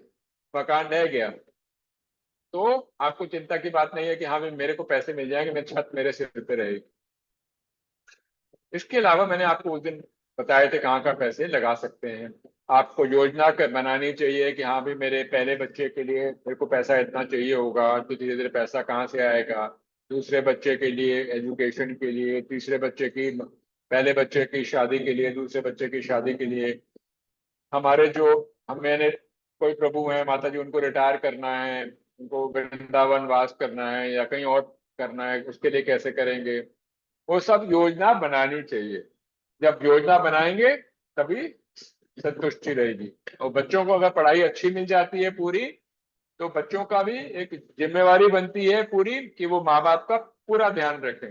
मकान ढह गया, तो आपको चिंता की बात नहीं है कि हाँ भाई मेरे को पैसे मिल जाएंगे, मेरी छत मेरे सिर पे रहेगी। इसके अलावा मैंने आपको उस दिन बताए थे कहाँ का पैसे लगा सकते हैं। आपको योजना बनानी चाहिए कि हाँ भाई मेरे पहले बच्चे के लिए मेरे को पैसा इतना चाहिए होगा, तो धीरे धीरे पैसा कहाँ से आएगा, दूसरे बच्चे के लिए एजुकेशन के लिए, तीसरे बच्चे की, पहले बच्चे की शादी के लिए, दूसरे बच्चे की शादी के लिए, हमारे जो हम मैंने कोई प्रभु हैं माता जी, उनको रिटायर करना है, उनको वृंदावन वास करना है या कहीं और करना है, उसके लिए कैसे करेंगे, वो सब योजना बनानी चाहिए। जब योजना बनाएंगे तभी संतुष्टि रहेगी। और बच्चों को अगर पढ़ाई अच्छी मिल जाती है पूरी, तो बच्चों का भी एक जिम्मेवारी बनती है पूरी कि वो माँ बाप का पूरा ध्यान रखें।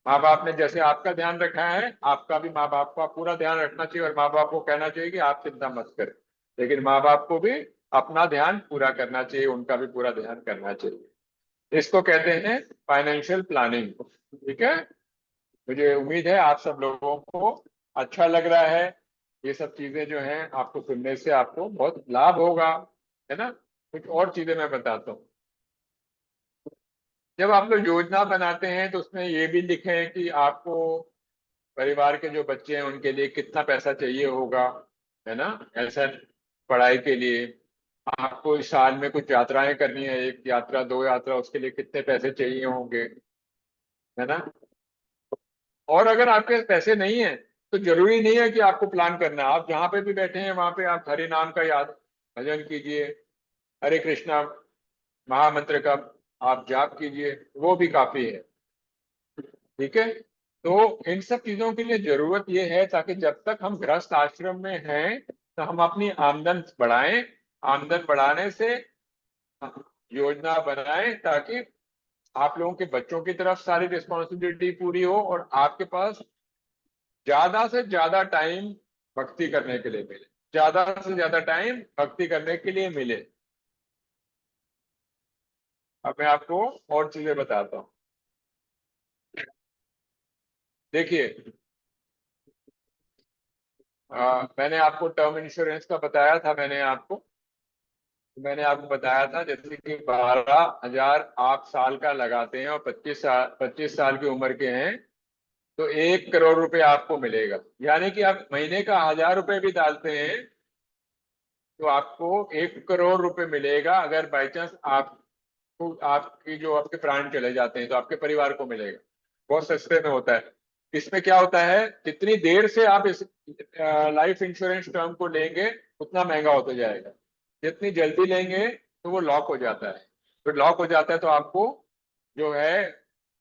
माँ बाप ने जैसे आपका ध्यान रखा है, आपका भी माँ बाप का पूरा ध्यान रखना चाहिए, और माँ बाप को कहना चाहिए कि आप चिंता मत करें, लेकिन माँ बाप को भी अपना ध्यान पूरा करना चाहिए, उनका भी पूरा ध्यान करना चाहिए। इसको कहते हैं फाइनेंशियल प्लानिंग। ठीक है। मुझे उम्मीद है आप सब लोगों को अच्छा लग रहा है। ये सब चीजें जो हैं आपको सुनने से आपको बहुत लाभ होगा, है ना। कुछ और चीजें मैं बताता हूँ। जब आप लोग योजना बनाते हैं तो उसमें ये भी लिखें कि आपको परिवार के जो बच्चे हैं उनके लिए कितना पैसा चाहिए होगा, है ना। ऐसा पढ़ाई के लिए आपको इस साल में कुछ यात्राएं करनी है, 1 यात्रा 2 यात्रा, उसके लिए कितने पैसे चाहिए होंगे, है ना। और अगर आपके पास पैसे नहीं है, तो जरूरी नहीं है कि आपको प्लान करना है। आप जहां पे भी बैठे हैं वहां पे आप हरि नाम का याद भजन कीजिए, हरे कृष्णा महामंत्र का आप जाप कीजिए, वो भी काफी है। ठीक है। तो इन सब चीजों के लिए जरूरत ये है ताकि जब तक हम गृहस्थ आश्रम में हैं तो हम अपनी आमदन बढ़ाएं। आमदन बढ़ाने से योजना बनाएं ताकि आप लोगों के बच्चों की तरफ सारी रिस्पॉन्सिबिलिटी पूरी हो और आपके पास ज्यादा से ज्यादा टाइम भक्ति करने के लिए मिले। ज्यादा से ज्यादा टाइम भक्ति करने के लिए मिले। अब मैं आपको और चीजें बताता हूँ। देखिए, मैंने आपको टर्म इंश्योरेंस का बताया था। मैंने आपको बताया था जैसे कि 12,000 आप साल का लगाते हैं और 25 साल की उम्र के हैं तो 1 करोड़ रुपए आपको मिलेगा। यानी कि आप महीने का 1,000 रुपए भी डालते हैं तो आपको 1 करोड़ रुपए मिलेगा। अगर बाई चांस आपको आपकी जो आपके प्राण चले जाते हैं तो आपके परिवार को मिलेगा। बहुत सस्ते में होता है। इसमें क्या होता है, जितनी देर से आप इस लाइफ इंश्योरेंस टर्म को लेंगे उतना महंगा होता जाएगा। जितनी जल्दी लेंगे तो वो लॉक हो जाता है। तो लॉक हो जाता है तो आपको जो है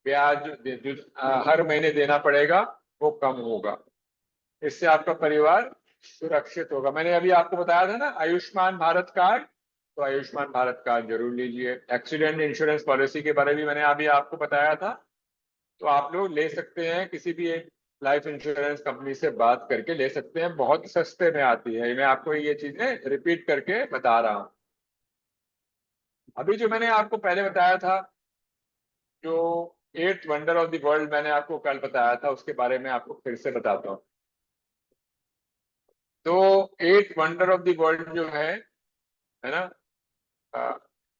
ब्याज हर महीने देना पड़ेगा, वो कम होगा। इससे आपका परिवार सुरक्षित होगा। मैंने अभी आपको बताया था ना आयुष्मान भारत कार्ड, तो आयुष्मान भारत कार्ड जरूर लीजिए। एक्सीडेंट इंश्योरेंस पॉलिसी के बारे में मैंने अभी आपको बताया था। तो आप लोग ले सकते हैं, किसी भी एक लाइफ इंश्योरेंस कंपनी से बात करके ले सकते हैं। बहुत सस्ते में आती है। मैं आपको ये चीजें रिपीट करके बता रहा हूँ। अभी जो मैंने आपको पहले बताया था, जो eight wonder of the world मैंने आपको कल बताया था, उसके बारे में आपको फिर से बताता हूँ। तो eight wonder of the world जो है ना,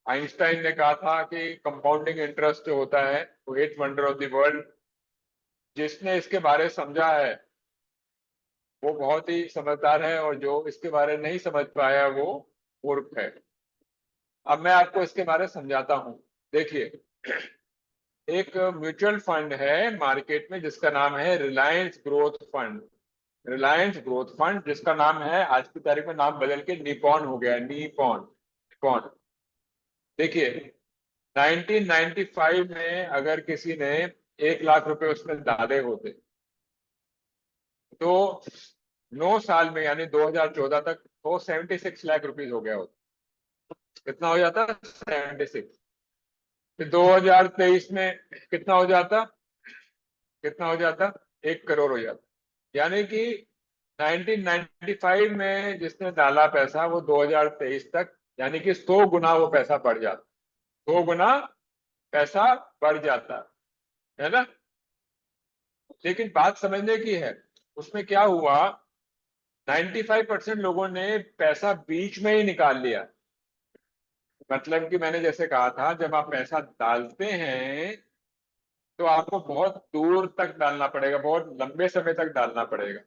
आइंस्टाइन ने कहा था कि कंपाउंडिंग इंटरेस्ट जो होता है वो eight wonder of the world. जिसने इसके बारे समझा है वो बहुत ही समझदार है और जो इसके बारे नहीं समझ पाया वो मूर्ख है। अब मैं आपको इसके बारे में समझाता हूँ। देखिए, एक म्यूचुअल फंड है मार्केट में जिसका नाम है Reliance growth fund. Reliance growth fund जिसका नाम है आज की तारीख में नाम बदल के निपॉन हो गया है। Nippon Nippon. देखिए, 1995 में अगर किसी ने 1 लाख रुपए उसमें डाले होते तो 9 साल में यानी 2014 तक वो 76 लाख रुपीज हो गया होता। कितना हो जाता? 76। फिर 2023 में कितना हो जाता? कितना हो जाता? 1 करोड़ हो जाता। यानी कि 1995 में जिसने डाला पैसा वो 2023 तक यानी कि 100 गुना वो पैसा बढ़ जाता। 100 गुना पैसा बढ़ जाता है ना। लेकिन बात समझने की है, उसमें क्या हुआ, 95% लोगों ने पैसा बीच में ही निकाल लिया। मतलब कि मैंने जैसे कहा था, जब आप पैसा डालते हैं तो आपको बहुत दूर तक डालना पड़ेगा, बहुत लंबे समय तक डालना पड़ेगा।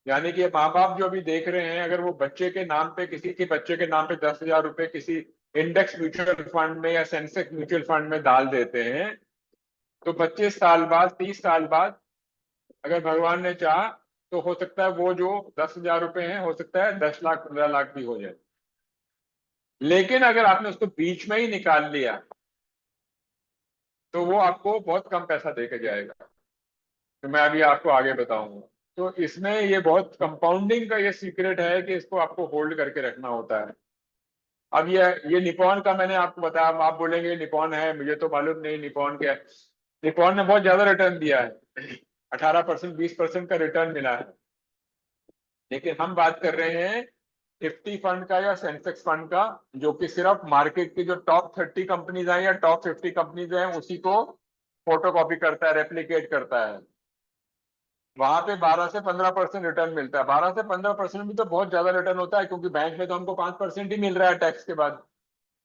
यानी कि माँ बाप जो अभी देख रहे हैं, अगर वो बच्चे के नाम पे, किसी के बच्चे के नाम पे 10,000 रुपए किसी इंडेक्स म्यूचुअल फंड में या सेंसेक्स म्यूचुअल फंड में डाल देते हैं तो 25 साल बाद, 30 साल बाद अगर भगवान ने चाहा तो हो सकता है वो जो 10,000 रुपए हैं हो सकता है 10 लाख 15 लाख भी हो जाए। लेकिन अगर आपने उसको बीच में ही निकाल लिया तो वो आपको बहुत कम पैसा दे के जाएगा। तो मैं अभी आपको आगे बताऊंगा। तो इसमें ये बहुत कंपाउंडिंग का ये सीक्रेट है कि इसको आपको होल्ड करके रखना होता है। अब ये निपॉन का मैंने आपको बताया। अब आप बोलेंगे निपॉन है, मुझे तो मालूम नहीं निपॉन क्या है। निपॉन ने बहुत ज्यादा रिटर्न दिया है। 18%, 20% का रिटर्न मिला है। लेकिन हम बात कर रहे हैं निफ्टी फंड का या सेंसेक्स फंड का, जो कि सिर्फ मार्केट की जो टॉप 30 कंपनीज हैं या टॉप 50 कंपनीज हैं उसी को फोटो कॉपी करता है, रेप्लीकेट करता है। वहां पे 12 से 15% रिटर्न मिलता है। 12 से 15% भी तो बहुत ज्यादा रिटर्न होता है, क्योंकि बैंक में तो हमको 5% ही मिल रहा है टैक्स के बाद।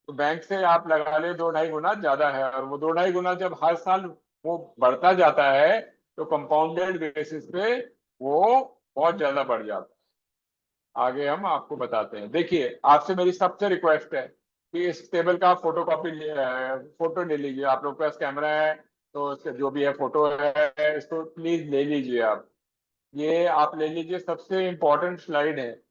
तो बैंक से आप लगा ले 2-2.5 गुना ज्यादा है। और वो 2-2.5 गुना जब हर साल वो बढ़ता जाता है तो कंपाउंडेड बेसिस पे वो बहुत ज्यादा बढ़ जाता है। आगे हम आपको बताते हैं। देखिए, आपसे मेरी सबसे रिक्वेस्ट है कि इस टेबल का फोटो कॉपी, फोटो ले लीजिए। आप लोग के पास कैमरा है तो इसका जो भी है फोटो है इसको प्लीज ले लीजिए आप। ये आप ले लीजिए, सबसे इंपॉर्टेंट स्लाइड है।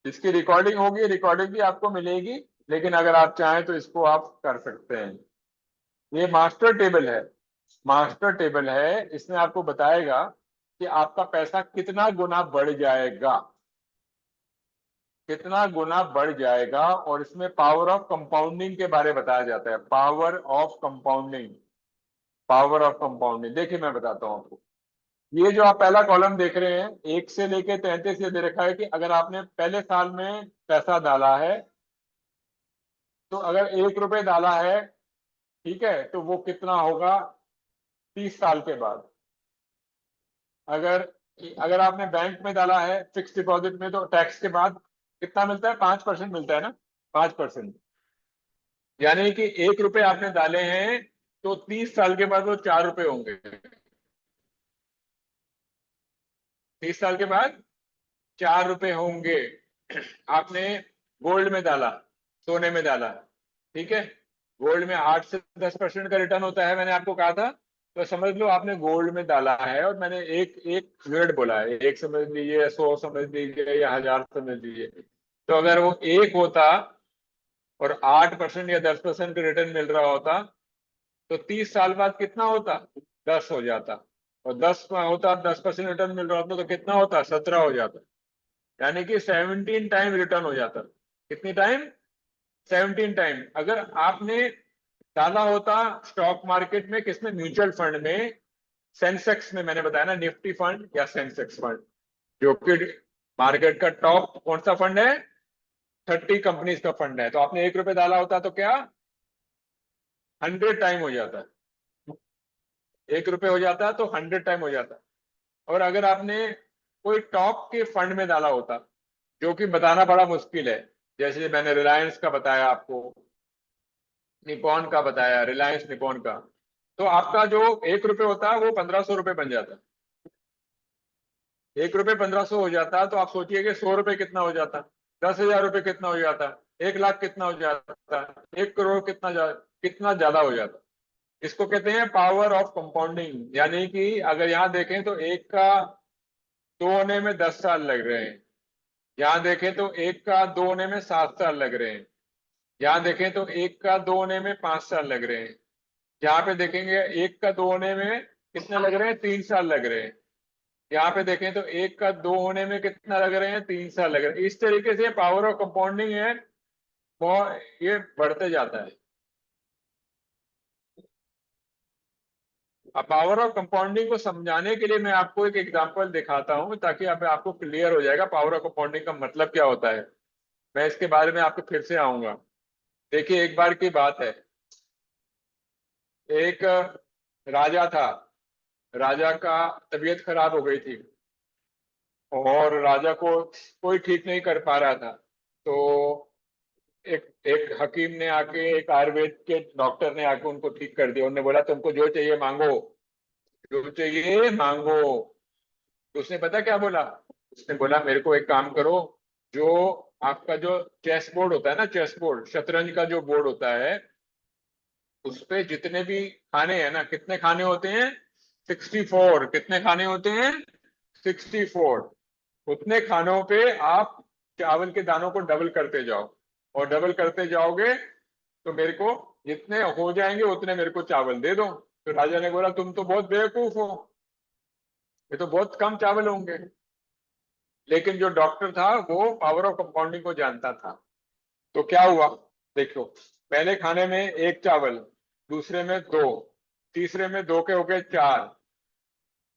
इसकी रिकॉर्डिंग होगी, रिकॉर्डिंग भी आपको मिलेगी। लेकिन अगर आप चाहें तो इसको आप कर सकते हैं। ये मास्टर टेबल है। मास्टर टेबल है, इसमें आपको बताएगा कि आपका पैसा कितना गुना बढ़ जाएगा, कितना गुना बढ़ जाएगा। और इसमें पावर ऑफ कंपाउंडिंग के बारे में बताया जाता है, power of compounding, power of compounding. देखिए मैं बताता हूँ आपको। ये जो आप पहला कॉलम देख रहे हैं, 1 से लेके 33 ये दे रखा है कि अगर आपने पहले साल में पैसा डाला है, तो अगर 1 रुपए डाला है, ठीक है, तो वो कितना होगा 30 साल के बाद। अगर अगर आपने बैंक में डाला है फिक्स डिपॉजिट में, तो टैक्स के बाद कितना मिलता है, 5% मिलता है ना, 5%। यानी कि 1 रुपए आपने डाले हैं, तो 30 साल के बाद वो 4 रुपए होंगे। 30 साल के बाद 4 रुपए होंगे। आपने गोल्ड में डाला, सोने में डाला, ठीक है, गोल्ड में 8 से 10% का रिटर्न होता है, मैंने आपको कहा था। तो समझ लो आपने गोल्ड में डाला है, और मैंने एक एक यूनिट बोला है, एक समझ लीजिए, 100 समझ लीजिए, या 1000 समझ लीजिए। तो अगर वो एक होता और 8% या 10% का रिटर्न मिल रहा होता, तो 30 साल बाद कितना होता, 10 हो जाता। और 10 का होता, 10% रिटर्न मिल रहा होता, तो कितना होता, 17 हो जाता। यानी कि 17 टाइम रिटर्न हो जाता। कितनी टाइम, 17 टाइम। अगर आपने डाला होता स्टॉक मार्केट में, किसमें, म्यूचुअल फंड में, सेंसेक्स में, मैंने बताया ना, निफ्टी फंड या सेंसेक्स फंड, जो कि मार्केट का टॉप कौन सा फंड है, 30 कंपनीज का फंड है। तो आपने 1 रुपए डाला होता तो क्या 100 टाइम हो जाता है, 1 रुपए हो जाता तो 100 टाइम हो जाता। और अगर आपने कोई टॉप के फंड में डाला होता, जो कि बताना बड़ा मुश्किल है, जैसे मैंने रिलायंस का बताया आपको, निपॉन का बताया, रिलायंस निपॉन का, तो आपका जो 1 रुपए होता है वो 1500 रुपए बन जाता। 1 रुपए 1500 हो जाता, तो आप सोचिए कि 100 रुपए कितना हो जाता, 10,000 रुपए कितना हो जाता, 1 लाख कितना हो जाता, 1 करोड़ कितना ज्यादा हो जाता। इसको कहते हैं पावर ऑफ कंपाउंडिंग। यानी कि अगर यहाँ देखें तो एक का दो होने में 10 साल लग रहे हैं, यहाँ देखें तो एक का दो होने में 7 साल लग रहे हैं, यहाँ देखें तो एक का दो होने में 5 साल लग रहे हैं, यहाँ पे देखेंगे एक का दो होने में कितने लग रहे हैं, 3 साल लग रहे हैं, यहाँ पे देखें तो एक का दो होने में कितना लग रहे हैं, 3 साल लग रहे हैं। इस तरीके से पावर ऑफ कंपाउंडिंग है, ये बढ़ते जाता है। अब पावर ऑफ कंपाउंडिंग को समझाने के लिए मैं आपको एक एग्जांपल दिखाता हूं, ताकि अब आपको क्लियर हो जाएगा पावर ऑफ कंपाउंडिंग का मतलब क्या होता है। मैं इसके बारे में आपको फिर से आऊंगा। देखिए एक बार की बात है, एक राजा था, राजा का तबीयत खराब हो गई थी, और राजा को कोई ठीक नहीं कर पा रहा था। तो एक एक हकीम ने आके, एक आयुर्वेद के डॉक्टर ने आके उनको ठीक कर दिया। उन्होंने बोला तुमको जो चाहिए मांगो, जो चाहिए मांगो। तो उसने पता क्या बोला, उसने बोला मेरे को एक काम करो, जो आपका जो चेस बोर्ड होता है ना, चेस बोर्ड, शतरंज का जो बोर्ड होता है, उस पे जितने भी खाने हैं ना, कितने खाने होते हैं, 64। कितने खाने होते हैं, 64। उतने खानों पे आप चावल के दानों को डबल करते जाओ, और डबल करते जाओगे तो मेरे को जितने हो जाएंगे उतने मेरे को चावल दे दो। तो राजा ने बोला तुम तो बहुत बेवकूफ हो, ये तो बहुत कम चावल होंगे। लेकिन जो डॉक्टर था वो पावर ऑफ कंपाउंडिंग को जानता था। तो क्या हुआ, देखो, पहले खाने में एक चावल, दूसरे में दो, तीसरे में दो के हो गए चार,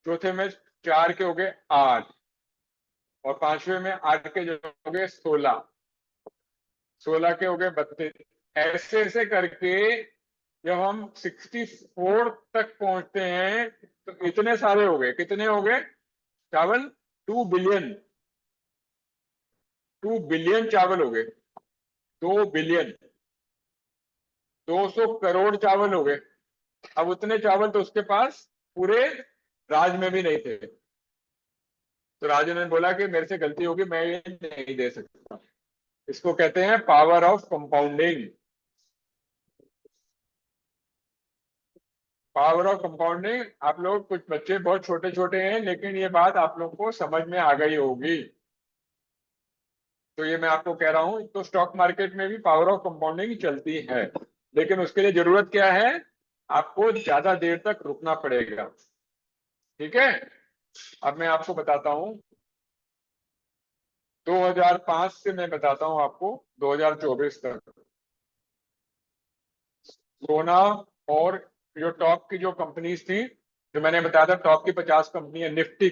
चौथे में चार के हो गए आठ, और पांचवें में आठ के जो हो गए 16, 16 के हो गए 32। ऐसे ऐसे करके जब हम 64 तक पहुंचते हैं, तो इतने सारे हो गए, कितने हो गए चावल, 2 बिलियन, 2 बिलियन चावल हो गए, 2 बिलियन, 200 करोड़ चावल हो गए। अब उतने चावल तो उसके पास पूरे राज में भी नहीं थे। तो राजा ने बोला कि मेरे से गलती होगी, मैं ये नहीं दे सकता। इसको कहते हैं power of compounding. Power of compounding, आप लोग कुछ बच्चे बहुत छोटे छोटे हैं, लेकिन ये बात आप लोग को समझ में आ गई होगी। तो ये मैं आपको कह रहा हूं, तो स्टॉक मार्केट में भी पावर ऑफ कंपाउंडिंग चलती है, लेकिन उसके लिए जरूरत क्या है, आपको ज्यादा देर तक रुकना पड़ेगा। ठीक है, अब मैं आपको बताता हूं, 2005 से मैं बताता हूं आपको 2024 तक सोना और जो टॉप की जो कंपनीज थी, जो मैंने बताया था टॉप की 50 कंपनी है, निफ्टी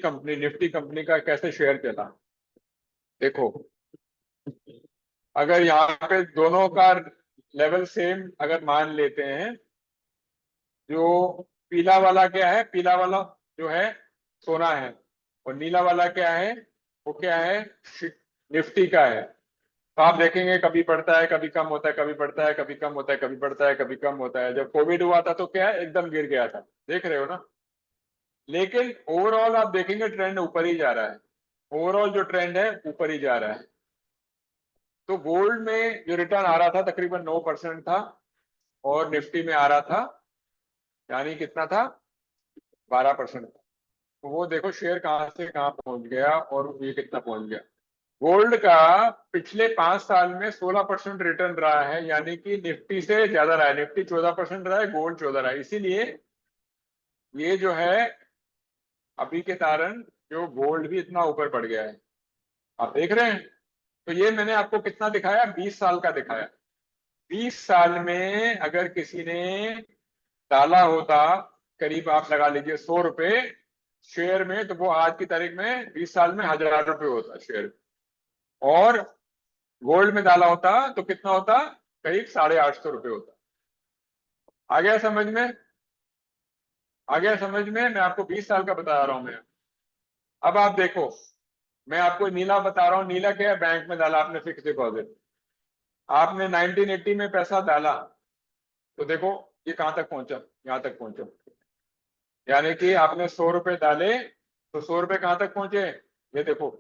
कंपनी का कैसे शेयर चला। देखो, अगर यहाँ पे दोनों का लेवल सेम अगर मान लेते हैं, जो पीला वाला क्या है, पीला वाला जो है सोना है, और नीला वाला क्या है, वो क्या है, निफ्टी का है। तो आप देखेंगे कभी बढ़ता है कभी कम होता है, कभी बढ़ता है कभी कम होता है, कभी बढ़ता है कभी कम होता है। जब कोविड हुआ था तो क्या है, एकदम गिर गया था, देख रहे हो ना। लेकिन ओवरऑल आप देखेंगे ट्रेंड ऊपर ही जा रहा है, ओवरऑल जो ट्रेंड है ऊपर ही जा रहा है। तो गोल्ड में जो रिटर्न आ रहा था तकरीबन 9% था, और निफ्टी में आ रहा था, यानी कितना था, 12% था। तो वो देखो शेयर कहां से कहां पहुंच गया, और ये कितना पहुंच गया। गोल्ड का पिछले 5 साल में 16% रिटर्न रहा है, यानी कि निफ्टी से ज्यादा रहा है। निफ्टी 14% रहा है, गोल्ड 14 रहा है। इसीलिए ये जो है अभी के कारण जो गोल्ड भी इतना ऊपर बढ़ गया है, आप देख रहे हैं। तो ये मैंने आपको कितना दिखाया, 20 साल का दिखाया। 20 साल में अगर किसी ने डाला होता, करीब आप लगा लीजिए 100 रुपए शेयर में, तो वो आज की तारीख में 20 साल में 1000 रुपये होता शेयर। और गोल्ड में डाला होता तो कितना होता, करीब 850 रुपये होता। आ गया समझ में, आ गया समझ में, मैं आपको 20 साल का बता रहा हूं मैं। अब आप देखो, मैं आपको नीला बता रहा हूँ। नीला क्या है, बैंक में डाला आपने फिक्स डिपॉजिट, आपने 1980 में पैसा डाला, तो देखो ये कहां तक पहुंचा, यहां तक पहुंचा। यानी कि आपने 100 रुपए डाले, तो 100 रुपए कहां तक पहुंचे, ये देखो।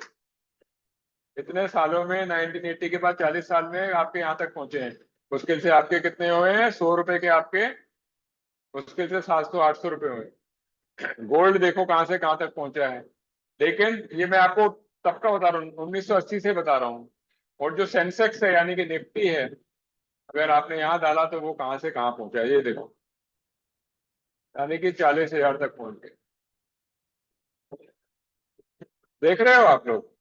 इतने सालों में 1980 के बाद 40 साल में आपके यहाँ तक पहुंचे हैं। मुश्किल से आपके कितने हुए हैं, 100 रुपए के आपके मुश्किल से 700-800 रुपए हुए। गोल्ड देखो कहां से कहां तक पहुंचा है। लेकिन ये मैं आपको तब का बता रहा हूँ, 1980 से बता रहा हूँ। और जो सेंसेक्स है यानी कि निफ्टी है, अगर आपने यहाँ डाला तो वो कहां से कहां पहुंचा है, ये देखो, यानी कि 40,000 तक पहुंच गए। देख रहे हो आप लोग।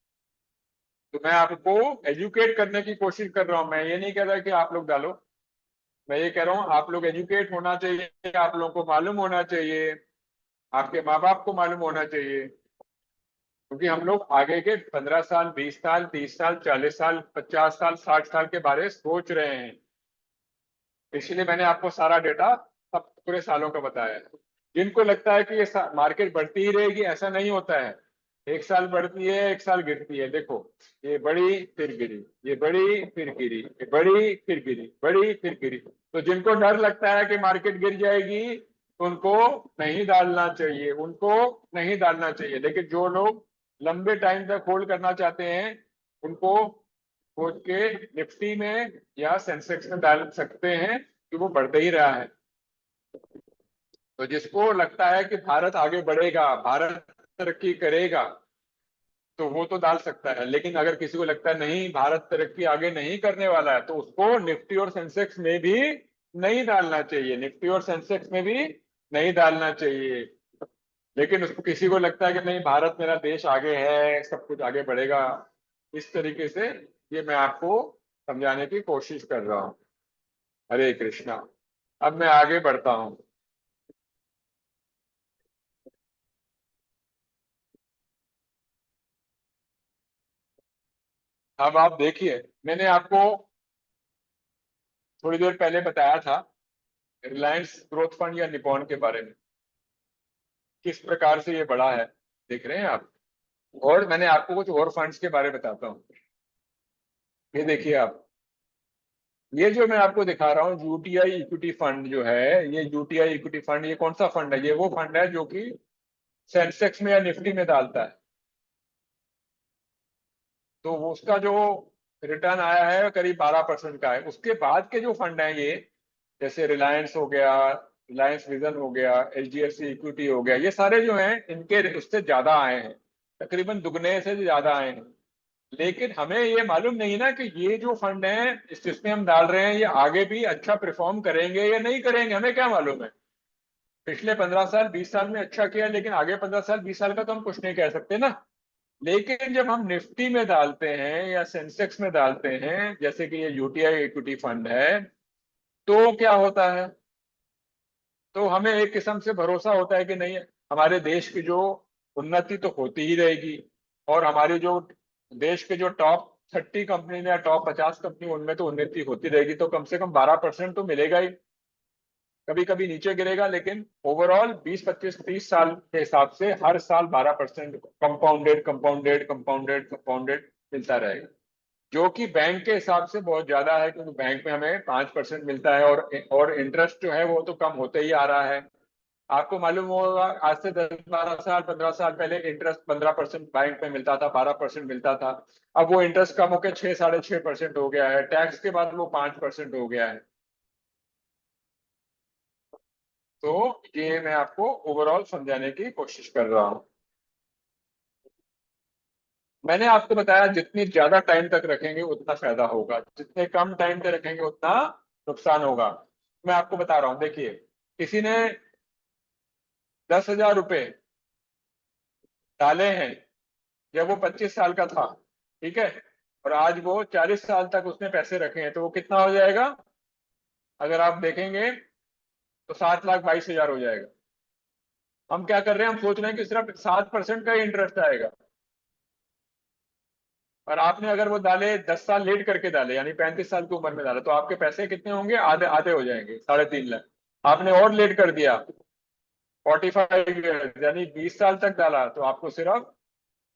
तो मैं आपको एजुकेट करने की कोशिश कर रहा हूं, मैं ये नहीं कह रहा कि आप लोग डालो। मैं ये कह रहा हूँ आप लोग एजुकेट होना चाहिए, आप लोगों को मालूम होना चाहिए, आपके माँ बाप को मालूम होना चाहिए। क्योंकि हम लोग आगे के 15 साल, 20 साल, 30 साल, 40 साल, 50 साल, 60 साल के बारे सोच रहे हैं। इसलिए मैंने आपको सारा डेटा सब पूरे सालों का बताया है। जिनको लगता है कि ये मार्केट बढ़ती ही रहेगी, ऐसा नहीं होता है। एक साल बढ़ती है, एक साल गिरती है। देखो, ये बढ़ी फिर गिरी, ये बढ़ी फिर गिरी, ये बढ़ी फिर गिरी, बढ़ी फिर गिरी। तो जिनको डर लगता है कि मार्केट गिर जाएगी, उनको नहीं डालना चाहिए, उनको नहीं डालना चाहिए। लेकिन जो लोग लंबे टाइम तक होल्ड करना चाहते हैं, उनको सोच के निफ्टी में या सेंसेक्स में डाल सकते हैं कि वो बढ़ते ही रहा है। तो जिसको लगता है कि भारत आगे बढ़ेगा, भारत तरक्की करेगा, तो वो तो डाल सकता है। लेकिन अगर किसी को लगता है नहीं, भारत तरक्की आगे नहीं करने वाला है, तो उसको निफ्टी और सेंसेक्स में भी नहीं डालना चाहिए, निफ्टी और सेंसेक्स में भी नहीं डालना चाहिए। लेकिन उसको किसी को लगता है कि नहीं, भारत मेरा देश आगे है, सब कुछ आगे बढ़ेगा, इस तरीके से ये मैं आपको समझाने की कोशिश कर रहा हूँ। हरे कृष्णा। अब मैं आगे बढ़ता हूँ। अब आप देखिए, मैंने आपको थोड़ी देर पहले बताया था रिलायंस ग्रोथ फंड या निपॉन के बारे में, किस प्रकार से ये बढ़ा है, देख रहे हैं आप। और मैंने आपको कुछ और फंड्स के बारे में बताता हूँ। ये देखिए आप, ये जो मैं आपको दिखा रहा हूँ यूटीआई इक्विटी फंड जो है, ये यूटीआई इक्विटी फंड, ये कौन सा फंड है, ये वो फंड है जो कि सेंसेक्स में या निफ्टी में डालता है। तो वो उसका जो रिटर्न आया है करीब 12% का है। उसके बाद के जो फंड हैं ये, जैसे रिलायंस हो गया, रिलायंस विजन हो गया, एचडीएफसी इक्विटी हो गया, ये सारे जो हैं इनके उससे ज्यादा आए हैं, तकरीबन दुगने से ज्यादा आए हैं। लेकिन हमें ये मालूम नहीं ना कि ये जो फंड है जिसमें हम डाल रहे हैं, ये आगे भी अच्छा परफॉर्म करेंगे या नहीं करेंगे, हमें क्या मालूम है। पिछले 15 साल 20 साल में अच्छा किया, लेकिन आगे 15 साल 20 साल का तो हम कुछ नहीं कह सकते ना। लेकिन जब हम निफ्टी में डालते हैं या सेंसेक्स में डालते हैं, जैसे कि ये यूटीआई इक्विटी फंड है, तो क्या होता है, तो हमें एक किस्म से भरोसा होता है कि नहीं, हमारे देश की जो उन्नति तो होती ही रहेगी, और हमारी जो देश के जो टॉप 30 कंपनी या टॉप 50 कंपनी, उनमें तो उन्नति होती रहेगी, तो कम से कम 12% तो मिलेगा ही। कभी कभी नीचे गिरेगा, लेकिन ओवरऑल 20 25 30 साल के हिसाब से हर साल 12% कंपाउंडेड कंपाउंडेड कंपाउंडेड कंपाउंडेड मिलता रहेगा, जो कि बैंक के हिसाब से बहुत ज्यादा है, क्योंकि बैंक में हमें 5% मिलता है, और इंटरेस्ट जो है वो तो कम होते ही आ रहा है। आपको मालूम होगा, आज से 10 12 साल 15 साल पहले इंटरेस्ट 15% बैंक में मिलता था, 12% मिलता था। अब वो इंटरेस्ट कम होकर 6 साढ़े 6% हो गया है, टैक्स के बाद वो 5% हो गया है। तो ये मैं आपको ओवरऑल समझाने की कोशिश कर रहा हूँ। मैंने आपको बताया जितनी ज्यादा टाइम तक रखेंगे उतना फायदा होगा, जितने कम टाइम तक रखेंगे उतना नुकसान होगा। मैं आपको बता रहा हूँ, देखिए, किसी ने 10,000 रुपए डाले हैं जब वो 25 साल का था, ठीक है, और आज वो 40 साल तक उसने पैसे रखे हैं, तो वो कितना हो जाएगा, अगर आप देखेंगे तो 7,22,000 हो जाएगा। हम क्या कर रहे हैं, हम सोच रहे हैं कि सिर्फ 7% का ही इंटरेस्ट आएगा, और आपने अगर वो डाले 10 साल लेट करके डाले, यानी 35 साल की उम्र में डाले, तो आपके पैसे कितने होंगे, आधे आधे हो जाएंगे, 3.5 लाख। आपने और लेट कर दिया 45 ईयर्स, यानी 20 साल तक डाला, तो आपको सिर्फ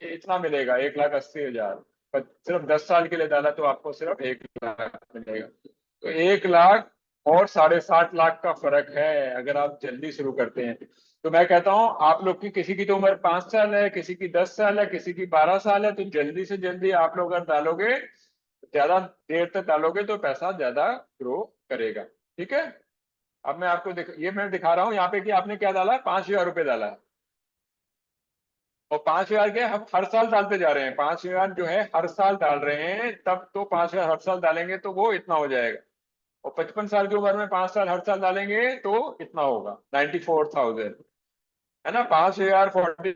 इतना मिलेगा, 1,80,000। पर सिर्फ 10 साल के लिए डाला तो आपको सिर्फ 1 लाख मिलेगा। तो 1 लाख और 7.5 लाख का फर्क है अगर आप जल्दी शुरू करते हैं। तो मैं कहता हूं, आप लोग की किसी की तो उम्र 5 साल है, किसी की 10 साल है, किसी की 12 साल है, तो जल्दी से जल्दी आप लोग अगर डालोगे, ज्यादा देर तक डालोगे, तो पैसा ज्यादा ग्रो करेगा। ठीक है। अब मैं आपको ये मैं दिखा रहा हूँ यहाँ पे कि आपने क्या डाला है, 5,000 रुपये डाला है, और 5,000 के हम हर साल डालते जा रहे हैं, 5,000 जो है हर साल डाल रहे हैं, तब तो 5,000 हर साल डालेंगे तो वो इतना हो जाएगा। और 55 साल की उम्र में 5 साल हर साल डालेंगे तो इतना होगा, 94,000, है ना। 5,000 40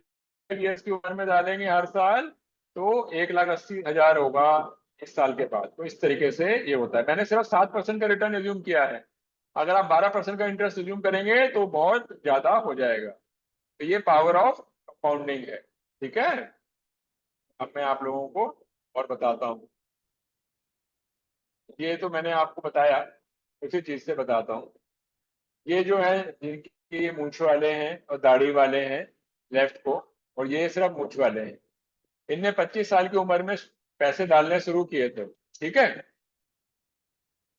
ईयर्स की उम्र में डालेंगे हर साल, तो 1,80,000 होगा 1 साल के बाद। तो इस तरीके से ये होता है। मैंने सिर्फ 7% का रिटर्न एज्यूम किया है, अगर आप 12% का इंटरेस्ट एज्यूम करेंगे तो बहुत ज्यादा हो जाएगा। तो ये पावर ऑफ कंपाउंडिंग है। ठीक है। अब मैं आप लोगों को और बताता हूँ, ये तो मैंने आपको बताया, उसी चीज से बताता हूँ। ये जो है, जिनकी ये मूंछ वाले हैं और दाढ़ी वाले हैं लेफ्ट को, और ये सिर्फ मूंछ वाले हैं, इनने 25 साल की उम्र में पैसे डालने शुरू किए थे। ठीक है।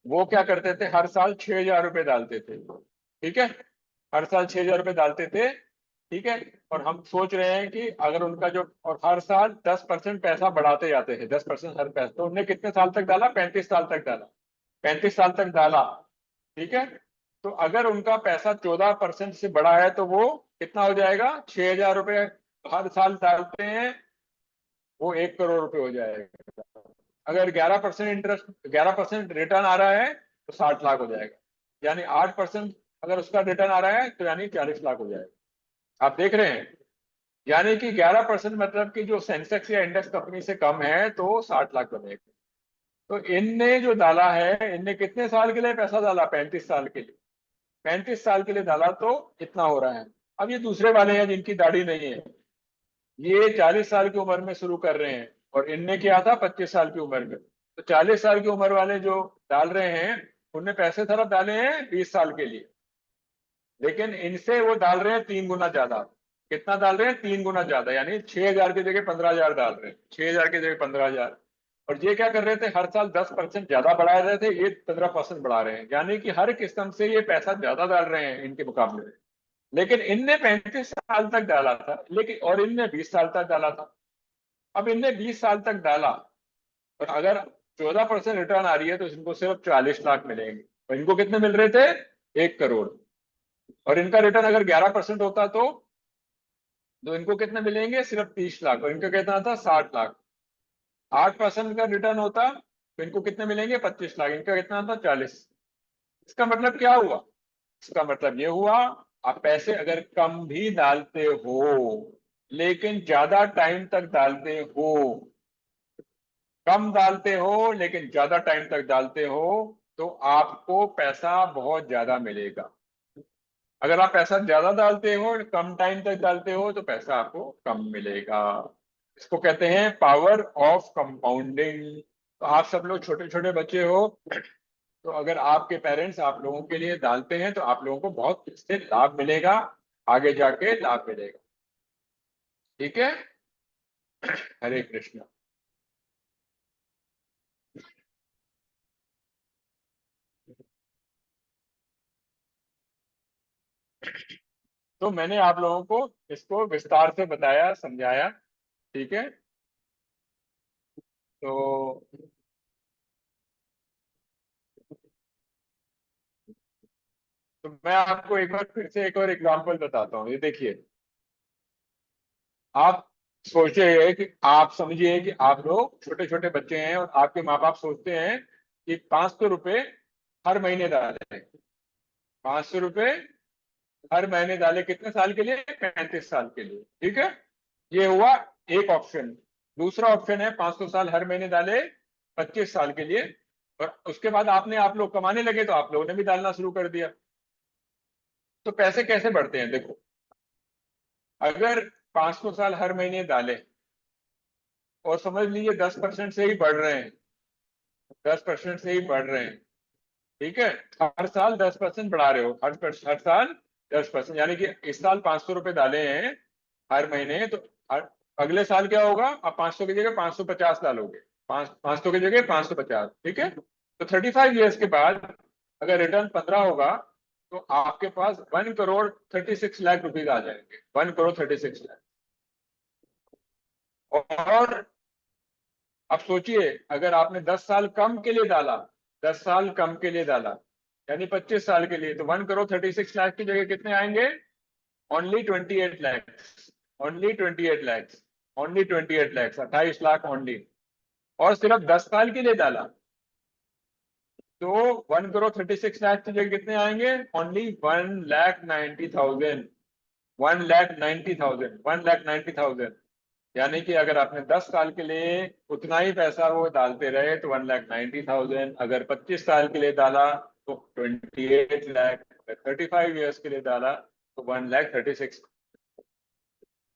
वो क्या करते थे, हर साल 6,000 रुपये डालते थे। ठीक है। हर साल 6,000 रुपये डालते थे। ठीक है। और हम सोच रहे हैं कि अगर उनका जो, और हर साल 10% पैसा बढ़ाते जाते थे, 10% हर पैसा, तो उनने कितने साल तक डाला, 35 साल तक डाला, 35 साल तक डाला। ठीक है। तो अगर उनका पैसा 14% से बढ़ा है, तो वो कितना हो जाएगा, 6,000 रुपये हर साल डालते हैं, वो 1 करोड़ रुपये हो जाएगा। अगर 11% इंटरेस्ट, 11% रिटर्न आ रहा है, तो 60 लाख हो जाएगा। यानी 8% अगर उसका रिटर्न आ रहा है, तो यानी 40 लाख हो जाएगा। आप देख रहे हैं, यानी कि 11% मतलब कि जो सेंसेक्स या इंडेक्स कंपनी से कम है, तो 60 लाख बनेगा। तो इनने जो डाला है, इनने कितने साल के लिए पैसा डाला, 35 साल के लिए, 35 साल के लिए डाला, तो इतना हो रहा है। अब ये दूसरे वाले हैं जिनकी दाढ़ी नहीं है, ये 40 साल की उम्र में शुरू कर रहे हैं, और इनने किया था 25 साल की उम्र में। तो 40 साल की उम्र वाले जो डाल रहे हैं, उनने पैसे सिर्फ डाले हैं 20 साल के लिए, लेकिन इनसे वो डाल रहे हैं 3 गुना ज्यादा। कितना डाल रहे हैं, 3 गुना ज्यादा, यानी 6,000 की जगह 15,000 डाल रहे हैं, 6,000 की जगह 15,000। और ये क्या कर रहे थे, हर साल 10% ज्यादा बढ़ा रहे थे, ये 15% बढ़ा रहे हैं, यानी कि हर किस्म से ये पैसा ज्यादा डाल रहे हैं इनके मुकाबले में। लेकिन इनने 35 साल तक डाला था, लेकिन और इनने 20 साल तक डाला था। अब इनने 20 साल तक डाला, और अगर 14% रिटर्न आ रही है, तो इनको सिर्फ 40 लाख मिलेंगे, और इनको कितने मिल रहे थे, 1 करोड़। और इनका रिटर्न अगर 11% होता, तो इनको कितने मिलेंगे, सिर्फ 30 लाख, और इनका कितना था, 60 लाख। 8% का रिटर्न होता, तो इनको कितने मिलेंगे, 25 लाख, इनका कितना था, 40। इसका मतलब क्या हुआ, इसका मतलब ये हुआ आप पैसे अगर कम भी डालते हो लेकिन ज्यादा टाइम तक डालते हो, कम डालते हो लेकिन ज्यादा टाइम तक डालते हो, तो आपको पैसा बहुत ज्यादा मिलेगा। अगर आप पैसा ज्यादा डालते हो और कम टाइम तक डालते हो तो पैसा आपको कम मिलेगा। इसको कहते हैं पावर ऑफ कंपाउंडिंग। तो आप सब लोग छोटे छोटे बच्चे हो, तो अगर आपके पेरेंट्स आप लोगों के लिए डालते हैं तो आप लोगों को बहुत इससे लाभ मिलेगा, आगे जाके लाभ मिलेगा। ठीक है। हरे कृष्ण। तो मैंने आप लोगों को इसको विस्तार से बताया, समझाया। ठीक है। तो मैं आपको एक बार फिर से एक और एग्जांपल बताता हूँ। ये देखिए, आप सोचिए कि आप समझिए कि आप लोग छोटे छोटे बच्चे हैं और आपके माँ बाप सोचते हैं कि 500 रुपये हर महीने डालें। 500 रुपये हर महीने डाले, कितने साल के लिए? 35 साल के लिए। ठीक है। ये हुआ एक ऑप्शन। दूसरा ऑप्शन है 500 साल हर महीने डाले 25 साल के लिए, और उसके बाद आप लोग कमाने लगे तो आप लोगों ने भी डालना शुरू कर दिया। तो पैसे कैसे बढ़ते हैं? देखो, अगर 500 साल हर महीने डाले और समझ लीजिए 10% से ही बढ़ रहे हैं, 10% से ही बढ़ रहे हैं। ठीक है। हर साल 10% बढ़ा रहे हो, हर साल 10%, यानी कि इस साल 500 रुपए डाले हैं हर महीने, तो अगले साल क्या होगा? आप 500 की जगह 550 डालोगे, 500 की जगह 550। ठीक है। तो 35 ईयर्स के बाद अगर रिटर्न 15 होगा तो आपके पास 1 करोड़ 36 लाख रुपीज आ जाएंगे। 1 करोड़ 36 लाख। और अब सोचिए, अगर आपने 10 साल कम के लिए डाला, 10 साल कम के लिए डाला, यानी 25 साल के लिए, तो 1 करोड़ 36 लाख की जगह कितने आएंगे? Only 28 lakhs. Only 28 lakhs. Only 28 lakhs, 28 lakh only. और सिर्फ 10 साल के लिए डाला तो 1 करोड़ 36 लाख की जगह कितने आएंगे? ओनली 1,90,000। 1,90,000। 1,90,000। यानी कि अगर आपने 10 साल के लिए उतना ही पैसा वो डालते रहे तो 1,90,000, अगर 25 साल के लिए डाला तो 28 लाख, 35 ईयर्स के लिए डाला तो 1,36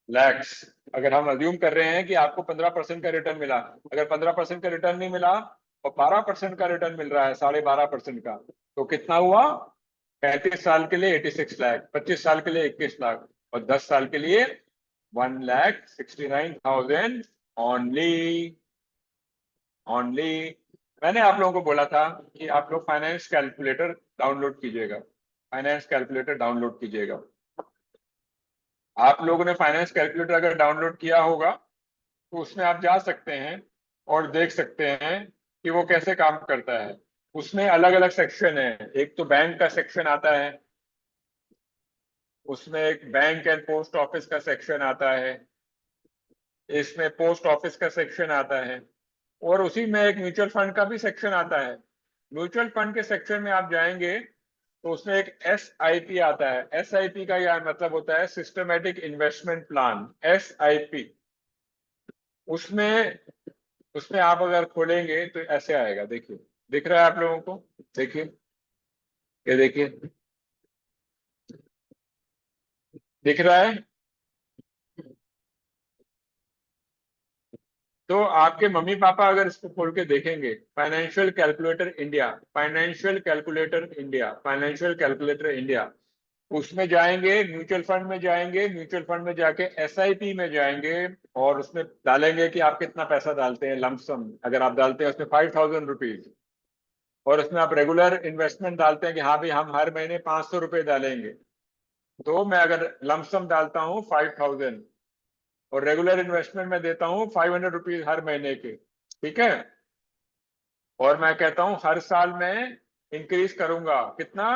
लैक्स। अगर हम अज्यूम कर रहे हैं कि आपको 15% का रिटर्न मिला, अगर 15% का रिटर्न नहीं मिला और 12% का रिटर्न मिल रहा है, 12.5% का, तो कितना हुआ? 35 साल के लिए 86 लाख, 25 साल के लिए 21 लाख, और 10 साल के लिए 1,69,000 ओनली। ओनली। मैंने आप लोगों को बोला था कि आप लोग फाइनेंस कैलकुलेटर डाउनलोड कीजिएगा। फाइनेंस कैलकुलेटर डाउनलोड कीजिएगा। आप लोगों ने फाइनेंस कैलकुलेटर अगर डाउनलोड किया होगा तो उसमें आप जा सकते हैं और देख सकते हैं कि वो कैसे काम करता है। उसमें अलग अलग सेक्शन है। एक तो बैंक का सेक्शन आता है, उसमें एक बैंक एंड पोस्ट ऑफिस का सेक्शन आता है, इसमें पोस्ट ऑफिस का सेक्शन आता है, और उसी में एक म्यूचुअल फंड का भी सेक्शन आता है। म्यूचुअल फंड के सेक्शन में आप जाएंगे तो उसमें एक SIP आता है। SIP का यह मतलब होता है सिस्टमेटिक इन्वेस्टमेंट प्लान, SIP। उसमें उसमें आप अगर खोलेंगे तो ऐसे आएगा। देखिए, दिख रहा है आप लोगों को? देखिए, ये देखिए, दिख रहा है? तो आपके मम्मी पापा अगर इसको खोल के देखेंगे, financial calculator India, financial calculator India, financial calculator India, उसमें जाएंगे, म्यूचुअल फंड में जाएंगे, म्यूचुअल फंड में जाके SIP में जाएंगे और उसमें डालेंगे कि आप कितना पैसा डालते हैं लमसम। अगर आप डालते हैं उसमें 5,000 रुपीज, और उसमें आप रेगुलर इन्वेस्टमेंट डालते हैं कि हाँ भाई हम हर महीने 500 रुपये डालेंगे, तो मैं अगर लमसम डालता हूँ 5,000 और रेगुलर इन्वेस्टमेंट में देता हूँ 500 रुपीज हर महीने के। ठीक है। और मैं कहता हूँ हर साल मैं इंक्रीज करूंगा, कितना?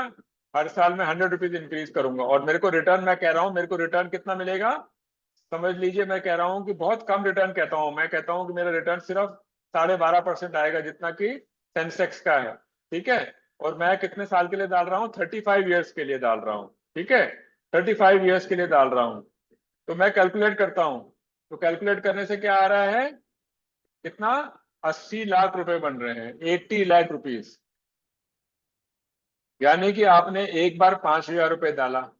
हर साल में 100 रुपीज इंक्रीज करूंगा, और मेरे को रिटर्न, मैं कह रहा हूँ मेरे को रिटर्न कितना मिलेगा? समझ लीजिए, मैं कह रहा हूँ कि बहुत कम रिटर्न कहता हूँ, मैं कहता हूँ कि मेरा रिटर्न सिर्फ 12.5% आएगा, जितना कि सेंसेक्स का है। ठीक है। और मैं कितने साल के लिए डाल रहा हूँ? 35 ईयर्स के लिए डाल रहा हूँ। ठीक है। 35 ईयर्स के लिए डाल रहा हूं, तो मैं कैलकुलेट करता हूं, तो कैलकुलेट करने से क्या आ रहा है, कितना, 80 लाख रुपए बन रहे हैं, 80 लाख रुपीज। यानी कि आपने एक बार 5,000 रुपए डाला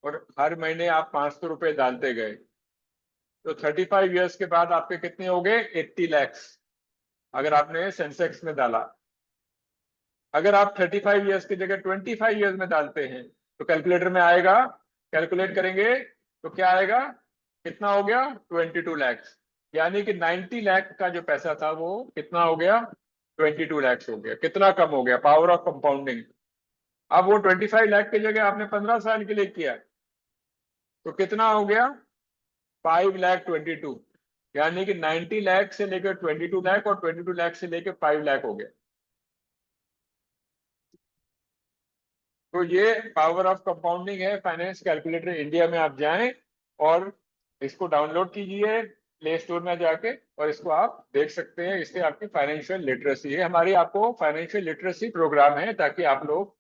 और हर महीने आप 500 रुपए डालते गए, तो 35 ईयर्स के बाद आपके कितने हो गए, 80 लैक्स, अगर आपने सेंसेक्स में डाला। अगर आप 35 ईयर्स की जगह 25 ईयर्स में डालते हैं, तो कैलकुलेटर में आएगा, कैलकुलेट करेंगे तो क्या आएगा, कितना हो गया, 22 लैक्स। यानी कि 90 लाख का जो पैसा था वो कितना हो गया, 22 लैक्स हो गया। कितना कम हो गया, पावर ऑफ कंपाउंडिंग। अब वो 25 लाख की जगह आपने 15 साल के लिए किया, तो कितना हो गया, 5,22,000। यानी कि 90 लाख से लेकर 22 लाख और 22 लाख से लेकर 5 लाख हो गया। तो ये पावर ऑफ कंपाउंडिंग है। फाइनेंस कैलकुलेटर इंडिया में आप जाएं और इसको डाउनलोड कीजिए प्ले स्टोर में जाके, और इसको आप देख सकते हैं। इससे आपकी फाइनेंशियल लिटरेसी है, हमारी आपको फाइनेंशियल लिटरेसी प्रोग्राम है, ताकि आप लोग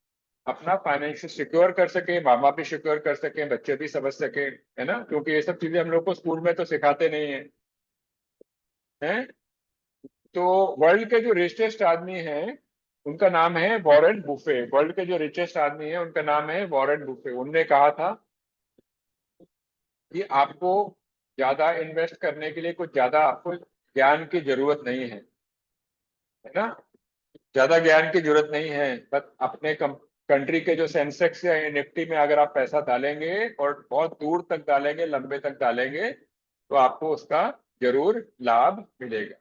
अपना फाइनेंशियल सिक्योर कर सकें, माँ बाप भी सिक्योर कर सकें, बच्चे भी समझ सकें, है ना, क्योंकि ये सब चीजें हम लोग को स्कूल में तो सिखाते नहीं है, हैं। तो वर्ल्ड के जो रिचेस्ट आदमी हैं उनका नाम है वॉरेन बुफे। वर्ल्ड के जो रिचेस्ट आदमी हैं उनका नाम है वॉरेन बुफे। उनने कहा था कि आपको ज्यादा इन्वेस्ट करने के लिए कुछ ज्यादा आपको ज्ञान की जरूरत नहीं है ना, ज्यादा ज्ञान की जरूरत नहीं है। बस अपने कंट्री के जो सेंसेक्स या निफ्टी में अगर आप पैसा डालेंगे और बहुत दूर तक डालेंगे, लंबे तक डालेंगे, तो आपको उसका जरूर लाभ मिलेगा।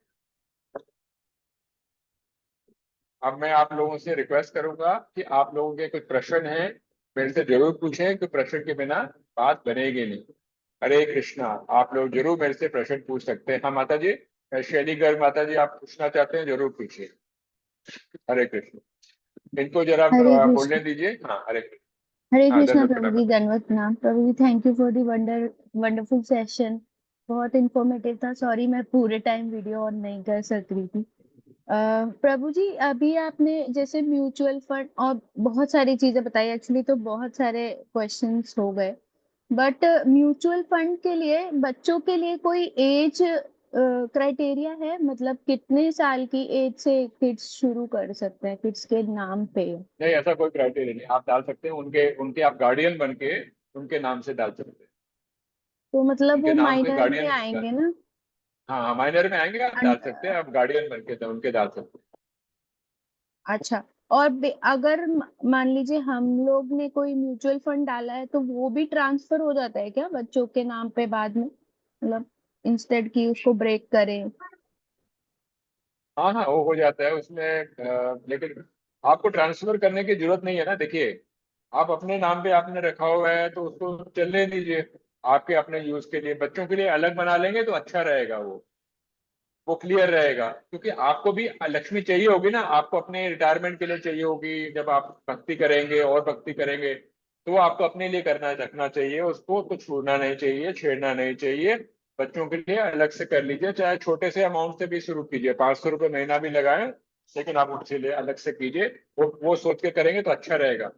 अब मैं आप लोगों से रिक्वेस्ट करूंगा कि आप लोगों के कुछ प्रश्न हैं मेरे से जरूर पूछें, कि प्रश्न के बिना बात बनेगी नहीं। हरे कृष्णा। आप लोग जरूर मेरे से प्रश्न पूछ सकते हैं। हाँ माता जी, शैली गर्ग माता जी, आप पूछना चाहते हैं जरूर पूछिए। हरे कृष्ण। इनको जरा हरे बोलने कृष्ण। दीजिए। हाँ हरे कृष्ण। हरे हाँ कृष्णा दंडवत प्रभु प्रणाम जी, माता दंडवत प्रणाम प्रभु ji. Thank you for the wonderful session. बहुत इंफॉर्मेटिव था। सॉरी मैं पूरे टाइम वीडियो ऑन नहीं कर सक रही थी। प्रभु जी, अभी आपने जैसे म्यूचुअल फंड और बहुत सारी चीजें बताई, एक्चुअली तो बहुत सारे क्वेश्चंस हो गए। बट म्यूचुअल फंड के लिए बच्चों के लिए कोई एज क्राइटेरिया है? मतलब कितने साल की एज से किड्स शुरू कर सकते हैं, किड्स के नाम पे? नहीं, ऐसा कोई क्राइटेरिया नहीं, आप डाल सकते हैं उनके उनके आप गार्डियन बन के उनके नाम से डाल सकते हैं। तो मतलब उनके वो नाम से माइनर में गार्डियन। आएंगे ना? हाँ माइनर में आएंगे, आप डाल सकते हैं, अन- आप गार्डियन बन के उनके डाल सकते हैं। अच्छा। और अगर मान लीजिए हम लोग ने कोई म्यूचुअल फंड डाला है, तो वो भी ट्रांसफर हो जाता है क्या बच्चों के नाम पे बाद में? मतलब इंस्टेड कि उसको ब्रेक करें। हाँ हाँ, वो हो जाता है उसमें, लेकिन आपको ट्रांसफर करने की जरूरत नहीं है ना। देखिए, आप अपने नाम पे आपने रखा हुआ है तो उसको चलने दीजिए, आपके अपने यूज के लिए। बच्चों के लिए अलग बना लेंगे तो अच्छा रहेगा, वो क्लियर रहेगा, क्योंकि आपको भी लक्ष्मी चाहिए होगी ना, आपको अपने रिटायरमेंट के लिए चाहिए होगी। जब आप भक्ति करेंगे और भक्ति करेंगे, तो वो आपको अपने लिए करना रखना चाहिए, उसको कुछ छूना नहीं चाहिए, छेड़ना नहीं चाहिए। बच्चों के लिए अलग से कर लीजिए, चाहे छोटे से अमाउंट से भी शुरू कीजिए, 500 रुपये महीना भी लगाएं, लेकिन आप उसके लिए अलग से कीजिए। वो सोच के करेंगे तो अच्छा रहेगा।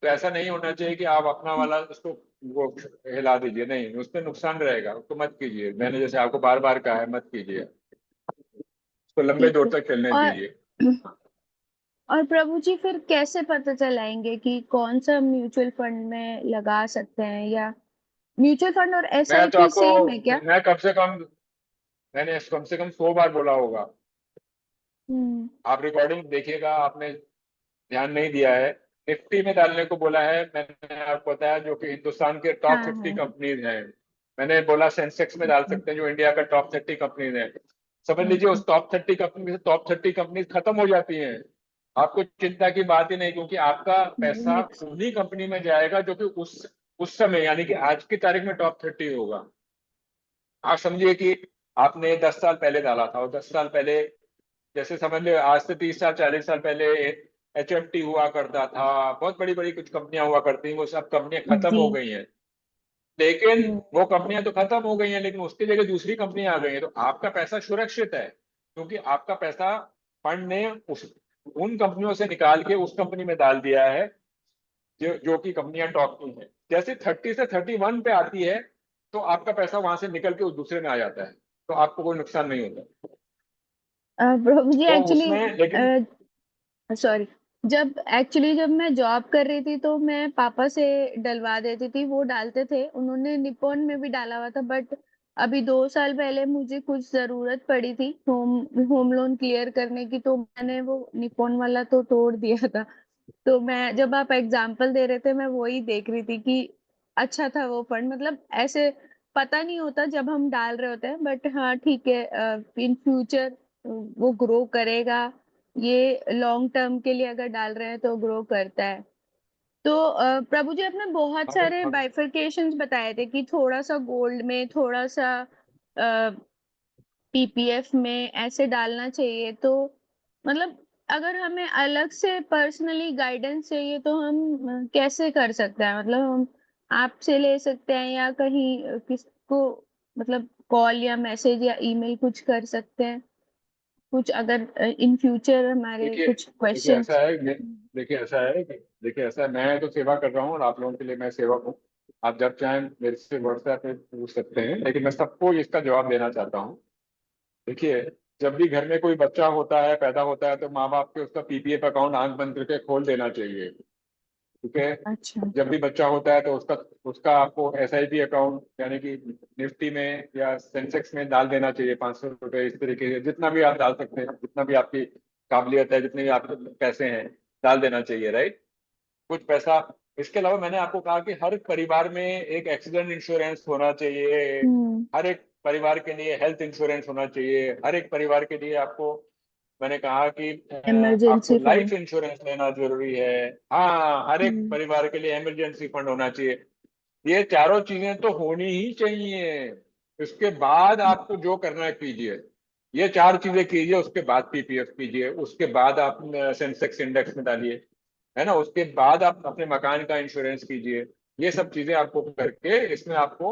तो ऐसा नहीं होना चाहिए कि आप अपना वाला उसको वो हिला दीजिए, नहीं, उसमें नुकसान रहेगा, उसको मत कीजिए। मैंने जैसे आपको बार बार कहा है, मत कीजिए, तो लंबे ठीक दौर है। तक चलने और दीजिए। और प्रभु जी, फिर कैसे पता चलाएंगे कि कौन सा म्यूचुअल फंड में लगा सकते हैं? या म्यूचुअल फंड और मैं तो एसआईपी आपको, सेम है क्या? मैं मैंने कम से कम 100 बार बोला होगा। हम्म। आप रिकॉर्डिंग देखिएगा, आपने ध्यान नहीं दिया है। निफ्टी में डालने को बोला है मैंने, आपको बताया, जो कि हिंदुस्तान के टॉप हाँ 50 हाँ। कंपनीज हैं। मैंने बोला सेंसेक्स में डाल सकते हैं, जो इंडिया का टॉप 30 कंपनीज हैं। समझ लीजिए हम्म। उस टॉप 30 कंपनी में से टॉप 30 कंपनीज खत्म हो जाती हैं, आपको चिंता की बात ही नहीं, क्योंकि आपका पैसा नेक्स्ट। उन्हीं कंपनी में जाएगा जो कि उस समय, यानी कि आज की तारीख में टॉप 30 होगा। आप समझिए कि आपने 10 साल पहले डाला था, और 10 साल पहले, जैसे समझ लो आज से 30 साल 40 साल पहले HFT हुआ करता था, बहुत बड़ी बड़ी कुछ कंपनियां हुआ करती वो सब कंपनियां खत्म जी। हो गई हैं। लेकिन हम्म। वो कंपनियां तो खत्म हो गई हैं, लेकिन उसकी जगह दूसरी कंपनियां आ गई हैं, तो आपका पैसा सुरक्षित है, क्योंकि आपका पैसा फंड ने उन कंपनियों से निकाल के उस कंपनी में डाल दिया है जो कि कंपनियां टॉप की हैं। जैसे 30 से 31 पे आती है तो आपका पैसा वहां से निकल के उस दूसरे में आ जाता है, तो आपको कोई नुकसान नहीं होता। प्रभु जी तो एक्चुअली, उसमें लेकिन सॉरी, जब मैं जॉब कर रही थी तो मैं पापा से डलवा देती थी, वो डालते थे, उन्होंने निपॉन में भी डाला हुआ था। बट अभी 2 साल पहले मुझे कुछ जरूरत पड़ी थी होम होम लोन क्लियर करने की, तो मैंने वो निपॉन वाला तो तोड़ दिया था। तो मैं, जब आप एग्जाम्पल दे रहे थे, मैं वही देख रही थी कि अच्छा था वो फंड, मतलब ऐसे पता नहीं होता जब हम डाल रहे होते हैं, बट हाँ ठीक है, इन फ्यूचर वो ग्रो करेगा, ये लॉन्ग टर्म के लिए अगर डाल रहे हैं तो ग्रो करता है। तो प्रभु जी, आपने बहुत अगर सारे बाइफरकेशंस बताए थे कि थोड़ा सा गोल्ड में, थोड़ा सा पीपीएफ में ऐसे डालना चाहिए। तो मतलब अगर हमें अलग से पर्सनली गाइडेंस चाहिए तो हम कैसे कर सकते हैं? मतलब हम आपसे ले सकते हैं या कहीं किसको, मतलब कॉल या मैसेज या ईमेल कुछ कर सकते हैं कुछ, अगर इन फ्यूचर हमारे देखिए कुछ देखिए क्वेश्चंस। ऐसा है देखिए ऐसा है कि देखिए ऐसा है, मैं तो सेवा कर रहा हूँ और आप लोगों के लिए मैं सेवक हूँ। आप जब चाहें मेरे से व्हाट्सएप पे पूछ सकते हैं, लेकिन मैं सबको इसका जवाब देना चाहता हूँ। देखिए, जब भी घर में कोई बच्चा होता है, पैदा होता है, तो माँ बाप के उसका पीपीएफ अकाउंट आंख बंद करके खोल देना चाहिए। ठीक है। अच्छा। जब भी बच्चा होता है तो उसका उसका आपको एसआईपी अकाउंट यानी कि निफ्टी में या सेंसेक्स में डाल देना चाहिए, 500 रुपए, इस तरीके से जितना भी आप डाल सकते हैं, जितना भी आपकी काबिलियत है, जितने भी आपके पैसे हैं, डाल देना चाहिए, राइट। कुछ पैसा। इसके अलावा मैंने आपको कहा कि हर परिवार में एक एक्सीडेंट इंश्योरेंस होना चाहिए। हम्म। हर एक परिवार के लिए हेल्थ इंश्योरेंस होना चाहिए। हर एक परिवार के लिए आपको, मैंने कहा कि आपको इमरजेंसी लाइफ फंड। इंश्योरेंस लेना जरूरी है। हाँ, हर एक हम्म। परिवार के लिए इमरजेंसी फंड होना चाहिए। ये चारों चीजें तो होनी ही चाहिए। इसके बाद आपको जो करना है कीजिए। ये चार चीजें कीजिए, उसके बाद पीपीएफ कीजिए, उसके बाद आप सेंसेक्स इंडेक्स में डालिए, है ना, उसके बाद आप अपने मकान का इंश्योरेंस कीजिए। ये सब चीजें आपको करके इसमें आपको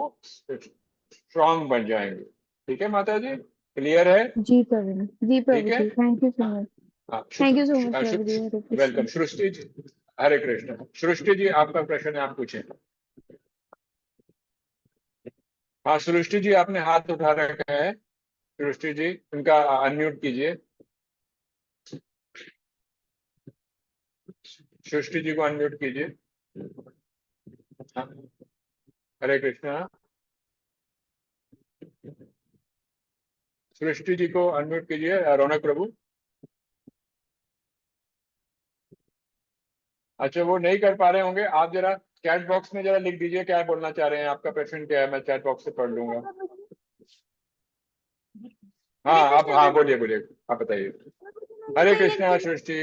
स्ट्रांग बन जाएंगे। ठीक है माता जी, क्लियर है? जी प्रभु जी, ठीक प्रभु है। जी, थैंक यू सो मच। हाँ, थैंक यू सो मच प्रभु जी, हरे वेलकम कृष्ण। सृष्टि जी। हरे कृष्ण। सृष्टि जी, आपका प्रश्न है, आप पूछें। हाँ सृष्टि जी, आपने हाथ उठा रखा है। सृष्टि जी, इनका अनम्यूट कीजिए। सृष्टि जी को अनम्यूट कीजिए। हाँ, हरे कृष्णा। सृष्टि जी को अनम्यूट कीजिए, रौनक प्रभु। अच्छा, वो नहीं कर पा रहे होंगे, आप जरा चैट बॉक्स में जरा लिख दीजिए क्या बोलना चाह रहे हैं, आपका प्रश्न क्या है, मैं चैट बॉक्स से पढ़ लूंगा। हाँ हरे आप, कृष्णा हाँ प्रभु। बोलिए बोलिए, आप बताइए। प्रभु हरे मैंने कृष्णा कई सृष्टि।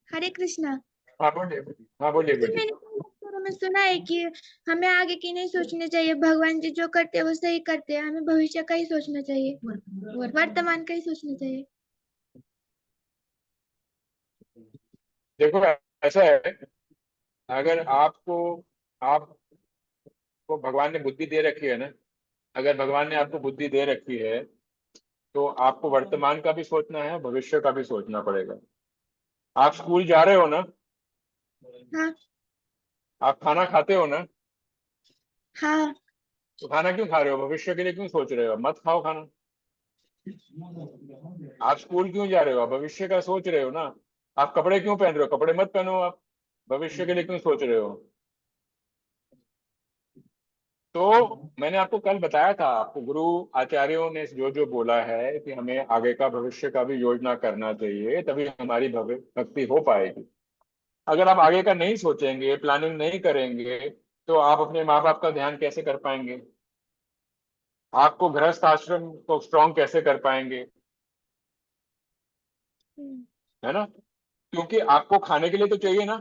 हरे कृष्णा। हाँ बोलिए। हाँ बोलिए जी, बोलिए। मैंने कई अवसरों में सुना है कि हमें आगे की नहीं सोचना चाहिए, भगवान जी जो करते हैं वो सही करते हैं, हमें भविष्य का ही सोचना चाहिए, वर्तमान का ही सोचना चाहिए। देखो, ऐसा है, अगर आपको भगवान ने बुद्धि दे रखी है ना, अगर भगवान ने आपको बुद्धि दे रखी है, तो आपको वर्तमान का भी सोचना है, भविष्य का भी सोचना पड़ेगा। आप स्कूल जा रहे हो ना? हाँ। आप खाना खाते हो ना? हाँ। तो खाना क्यों खा रहे हो? भविष्य के लिए क्यों सोच रहे हो? मत खाओ खाना। आप स्कूल क्यों जा रहे हो? आप भविष्य का सोच रहे हो ना। आप कपड़े क्यों पहन रहे हो? कपड़े मत पहनो आप। भविष्य के लिए क्यों सोच रहे हो? तो मैंने आपको कल बताया था, आपको गुरु आचार्यों ने जो जो बोला है कि हमें आगे का भविष्य का भी योजना करना चाहिए, तभी हमारी भक्ति हो पाएगी। अगर आप आगे का नहीं सोचेंगे, प्लानिंग नहीं करेंगे, तो आप अपने माँ बाप का ध्यान कैसे कर पाएंगे? आपको गृहस्थ आश्रम को स्ट्रॉन्ग कैसे कर पाएंगे? हम्म। है ना। क्योंकि आपको खाने के लिए तो चाहिए ना,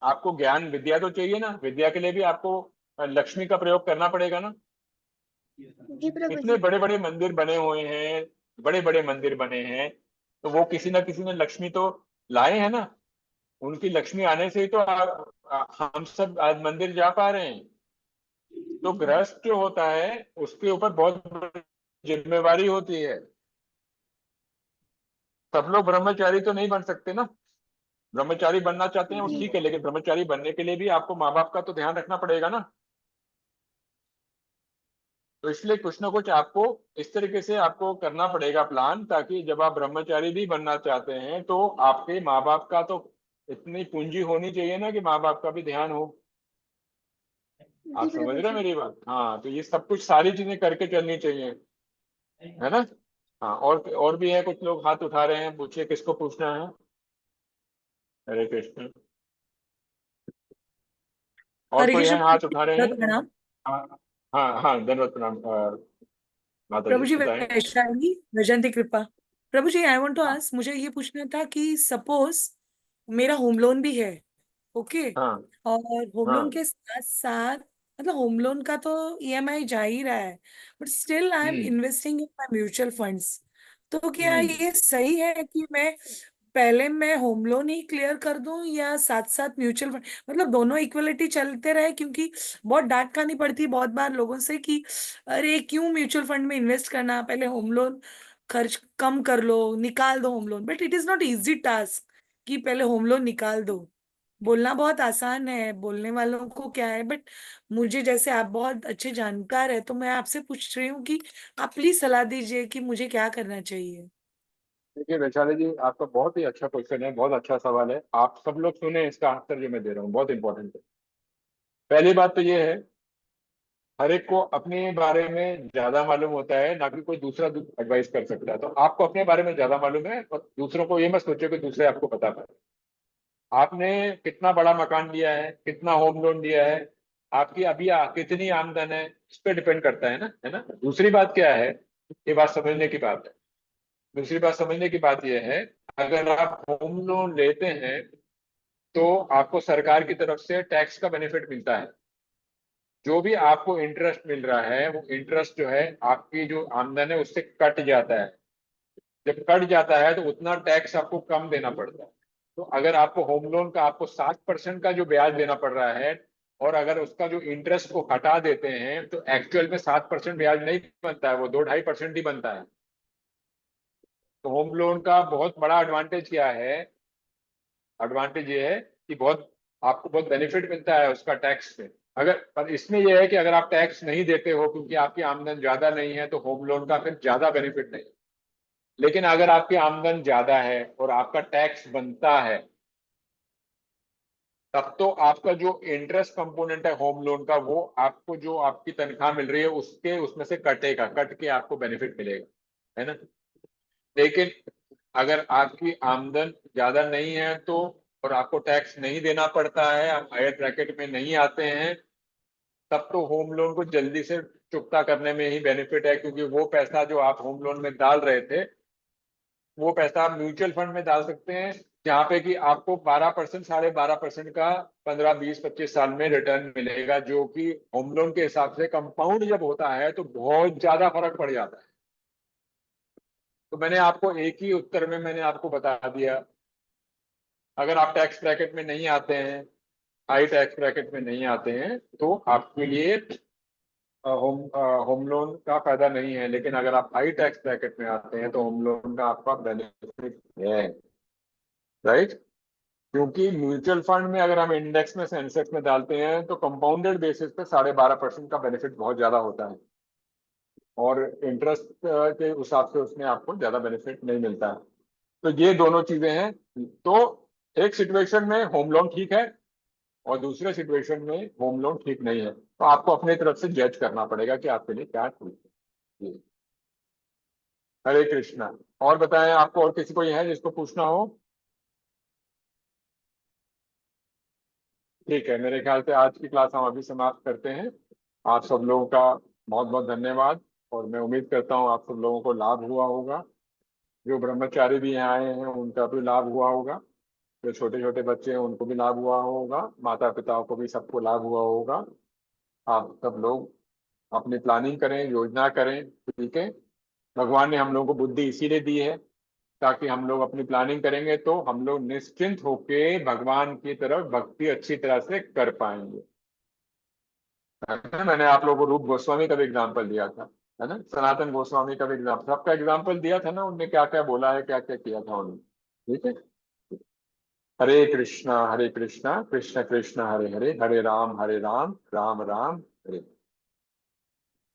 आपको ज्ञान विद्या तो चाहिए ना, विद्या के लिए भी आपको लक्ष्मी का प्रयोग करना पड़ेगा ना। जी प्रभु इतने जी। बड़े बड़े मंदिर बने हुए हैं, बड़े बड़े मंदिर बने हैं, तो वो किसी ना किसी ने लक्ष्मी तो लाए हैं ना। उनकी लक्ष्मी आने से ही तो हम सब आज मंदिर जा पा रहे हैं। तो गृहस्थ जो होता है उसके ऊपर बहुत बड़ी जिम्मेवारी होती है। सब लोग ब्रह्मचारी तो नहीं बन सकते ना। ब्रह्मचारी बनना चाहते हैं वो जी ठीक है, लेकिन ब्रह्मचारी बनने के लिए भी आपको माँ बाप का तो ध्यान रखना पड़ेगा ना। तो इसलिए कुछ ना कुछ आपको इस तरीके से आपको करना पड़ेगा प्लान, ताकि जब आप ब्रह्मचारी भी बनना चाहते हैं तो आपके माँ बाप का तो इतनी पूंजी होनी चाहिए ना कि माँ बाप का भी ध्यान हो। जी आप समझ प्रभु रहे हैं जी। मेरी बात? हाँ, तो ये सब कुछ सारी चीजें करके चलनी चाहिए, है ना। हाँ, और भी है, कुछ लोग हाथ उठा रहे हैं, पूछिए किसको पूछना है। हरे कृष्ण। और हरे कोई कृष्ण। है हाथ उठा रहे हैं? प्रणाम। हाँ हाँ हाँ, धन्यवाद, प्रणाम। माता जी प्रभु जी, बताएं। वैशाली वैजंती कृपा। प्रभु जी, आई वांट टू हाँ आस्क, मुझे ये पूछना था कि सपोज मेरा होम लोन भी है, ओके, हाँ और होम लोन हाँ। के साथ साथ मतलब होम लोन का तो ईएमआई जा ही रहा है, but still I am hmm investing in my mutual funds. तो क्या हम्म। ये सही है कि मैं होम लोन ही क्लियर कर दूं या साथ साथ म्यूचुअल फंड, मतलब दोनों इक्वलिटी चलते रहे? क्योंकि बहुत डांट खानी पड़ती है बहुत बार लोगों से कि अरे क्यों म्यूचुअल फंड में इन्वेस्ट करना, पहले होम लोन खर्च कम कर लो, निकाल दो home loan. But it is not easy task कि पहले होम लोन निकाल दो। बोलना बहुत आसान है, बोलने वालों को क्या है, बट मुझे जैसे आप बहुत अच्छे जानकार है तो मैं आपसे पूछ रही हूँ कि आप प्लीज सलाह दीजिए कि मुझे क्या करना चाहिए। देखिए वैशाली जी, आपका बहुत ही अच्छा क्वेश्चन है, बहुत अच्छा सवाल है। आप सब लोग सुने इसका आंसर जो मैं दे रहा हूँ, बहुत इंपॉर्टेंट है। पहली बात तो ये है, हर एक को अपने बारे में ज्यादा मालूम होता है, ना कि कोई दूसरा एडवाइस कर सकता है। तो आपको अपने बारे में ज्यादा मालूम है, और दूसरों को ये मत सोचो कि दूसरे आपको बता पाए। आपने कितना बड़ा मकान लिया है, कितना होम लोन लिया है, आपकी अभी कितनी आमदन है, इस पर डिपेंड करता है ना। दूसरी बात क्या है, ये बात समझने की बात है। दूसरी बात समझने की बात यह है, अगर आप होम लोन लेते हैं तो आपको सरकार की तरफ से टैक्स का बेनिफिट मिलता है। जो भी आपको इंटरेस्ट मिल रहा है वो इंटरेस्ट जो है आपकी जो आमदन है उससे कट जाता है। जब कट जाता है तो उतना टैक्स आपको कम देना पड़ता है। तो अगर आपको होम लोन का आपको 7% का जो ब्याज देना पड़ रहा है, और अगर उसका जो इंटरेस्ट को हटा देते हैं तो एक्चुअल में 7% ब्याज नहीं बनता है, वो 2-2.5% ही बनता है। तो होम लोन का बहुत बड़ा एडवांटेज क्या है? एडवांटेज ये है कि बहुत आपको बहुत बेनिफिट मिलता है उसका टैक्स से। अगर पर इसमें यह है कि अगर आप टैक्स नहीं देते हो क्योंकि आपकी आमदन ज्यादा नहीं है, तो होम लोन का फिर ज्यादा बेनिफिट नहीं। लेकिन अगर आपकी आमदन ज्यादा है और आपका टैक्स बनता है, तब तो आपका जो इंटरेस्ट कंपोनेंट है होम लोन का, वो आपको जो आपकी तनख्वाह मिल रही है उसके उसमें से कटेगा, कट के आपको बेनिफिट मिलेगा, है ना। लेकिन अगर आपकी आमदन ज्यादा नहीं है तो, और आपको टैक्स नहीं देना पड़ता है, आप हायर ब्रैकेट में नहीं आते हैं, तब तो होम लोन को जल्दी से चुकता करने में ही बेनिफिट है। क्योंकि वो पैसा जो आप होम लोन में डाल रहे थे, वो पैसा आप म्यूचुअल फंड में डाल सकते हैं, जहाँ पे कि आपको 12%, 12.5% का 15, 20, 25 साल में रिटर्न मिलेगा, जो कि होम लोन के हिसाब से कंपाउंड जब होता है तो बहुत ज्यादा फर्क पड़ जाता है। तो मैंने आपको एक ही उत्तर में मैंने आपको बता दिया। अगर आप टैक्स ब्रैकेट में नहीं आते हैं, हाई टैक्स ब्रैकेट में नहीं आते हैं, तो आपके लिए होम होम लोन का फायदा नहीं है। लेकिन अगर आप हाई टैक्स ब्रैकेट में आते हैं तो होम लोन का आपका बेनिफिट है, राइट। क्योंकि म्यूचुअल फंड में अगर हम इंडेक्स में सेंसेक्स में डालते हैं तो कंपाउंडेड बेसिस पे 12.5% का बेनिफिट बहुत ज्यादा होता है, और इंटरेस्ट के हिसाब से उसमें आपको ज्यादा बेनिफिट नहीं मिलता है। तो ये दोनों चीजें हैं। तो एक सिचुएशन में होम लोन ठीक है, और दूसरे सिचुएशन में होम लोन ठीक नहीं है। तो आपको अपने तरफ से जज करना पड़ेगा कि आपके लिए क्या ठीक है। जी। हरे कृष्णा। और बताएं, आपको और किसी को है जिसको पूछना हो? ठीक है, मेरे ख्याल से आज की क्लास हम अभी समाप्त करते हैं। आप सब लोगों का बहुत बहुत धन्यवाद, और मैं उम्मीद करता हूँ आप सब लोगों को लाभ हुआ होगा। जो ब्रह्मचारी भी यहाँ आए हैं उनका भी लाभ हुआ होगा, जो छोटे छोटे बच्चे हैं उनको भी लाभ हुआ होगा, माता पिताओं को भी सबको लाभ हुआ होगा। आप सब लोग अपनी प्लानिंग करें, योजना करें, ठीक है। भगवान ने हम लोगों को बुद्धि इसीलिए दी है, ताकि हम लोग अपनी प्लानिंग करेंगे तो हम लोग निश्चिंत होके भगवान की तरफ भक्ति अच्छी तरह से कर पाएंगे, है ना। मैंने आप लोगों को रूप गोस्वामी का भी एग्जाम्पल दिया था, है ना। सनातन गोस्वामी का भी एग्जाम्पल, सबका एग्जाम्पल दिया था ना, उनने क्या क्या बोला है, क्या क्या किया था उन्होंने, ठीक है। हरे कृष्णा कृष्ण कृष्ण हरे हरे, हरे राम राम राम हरे।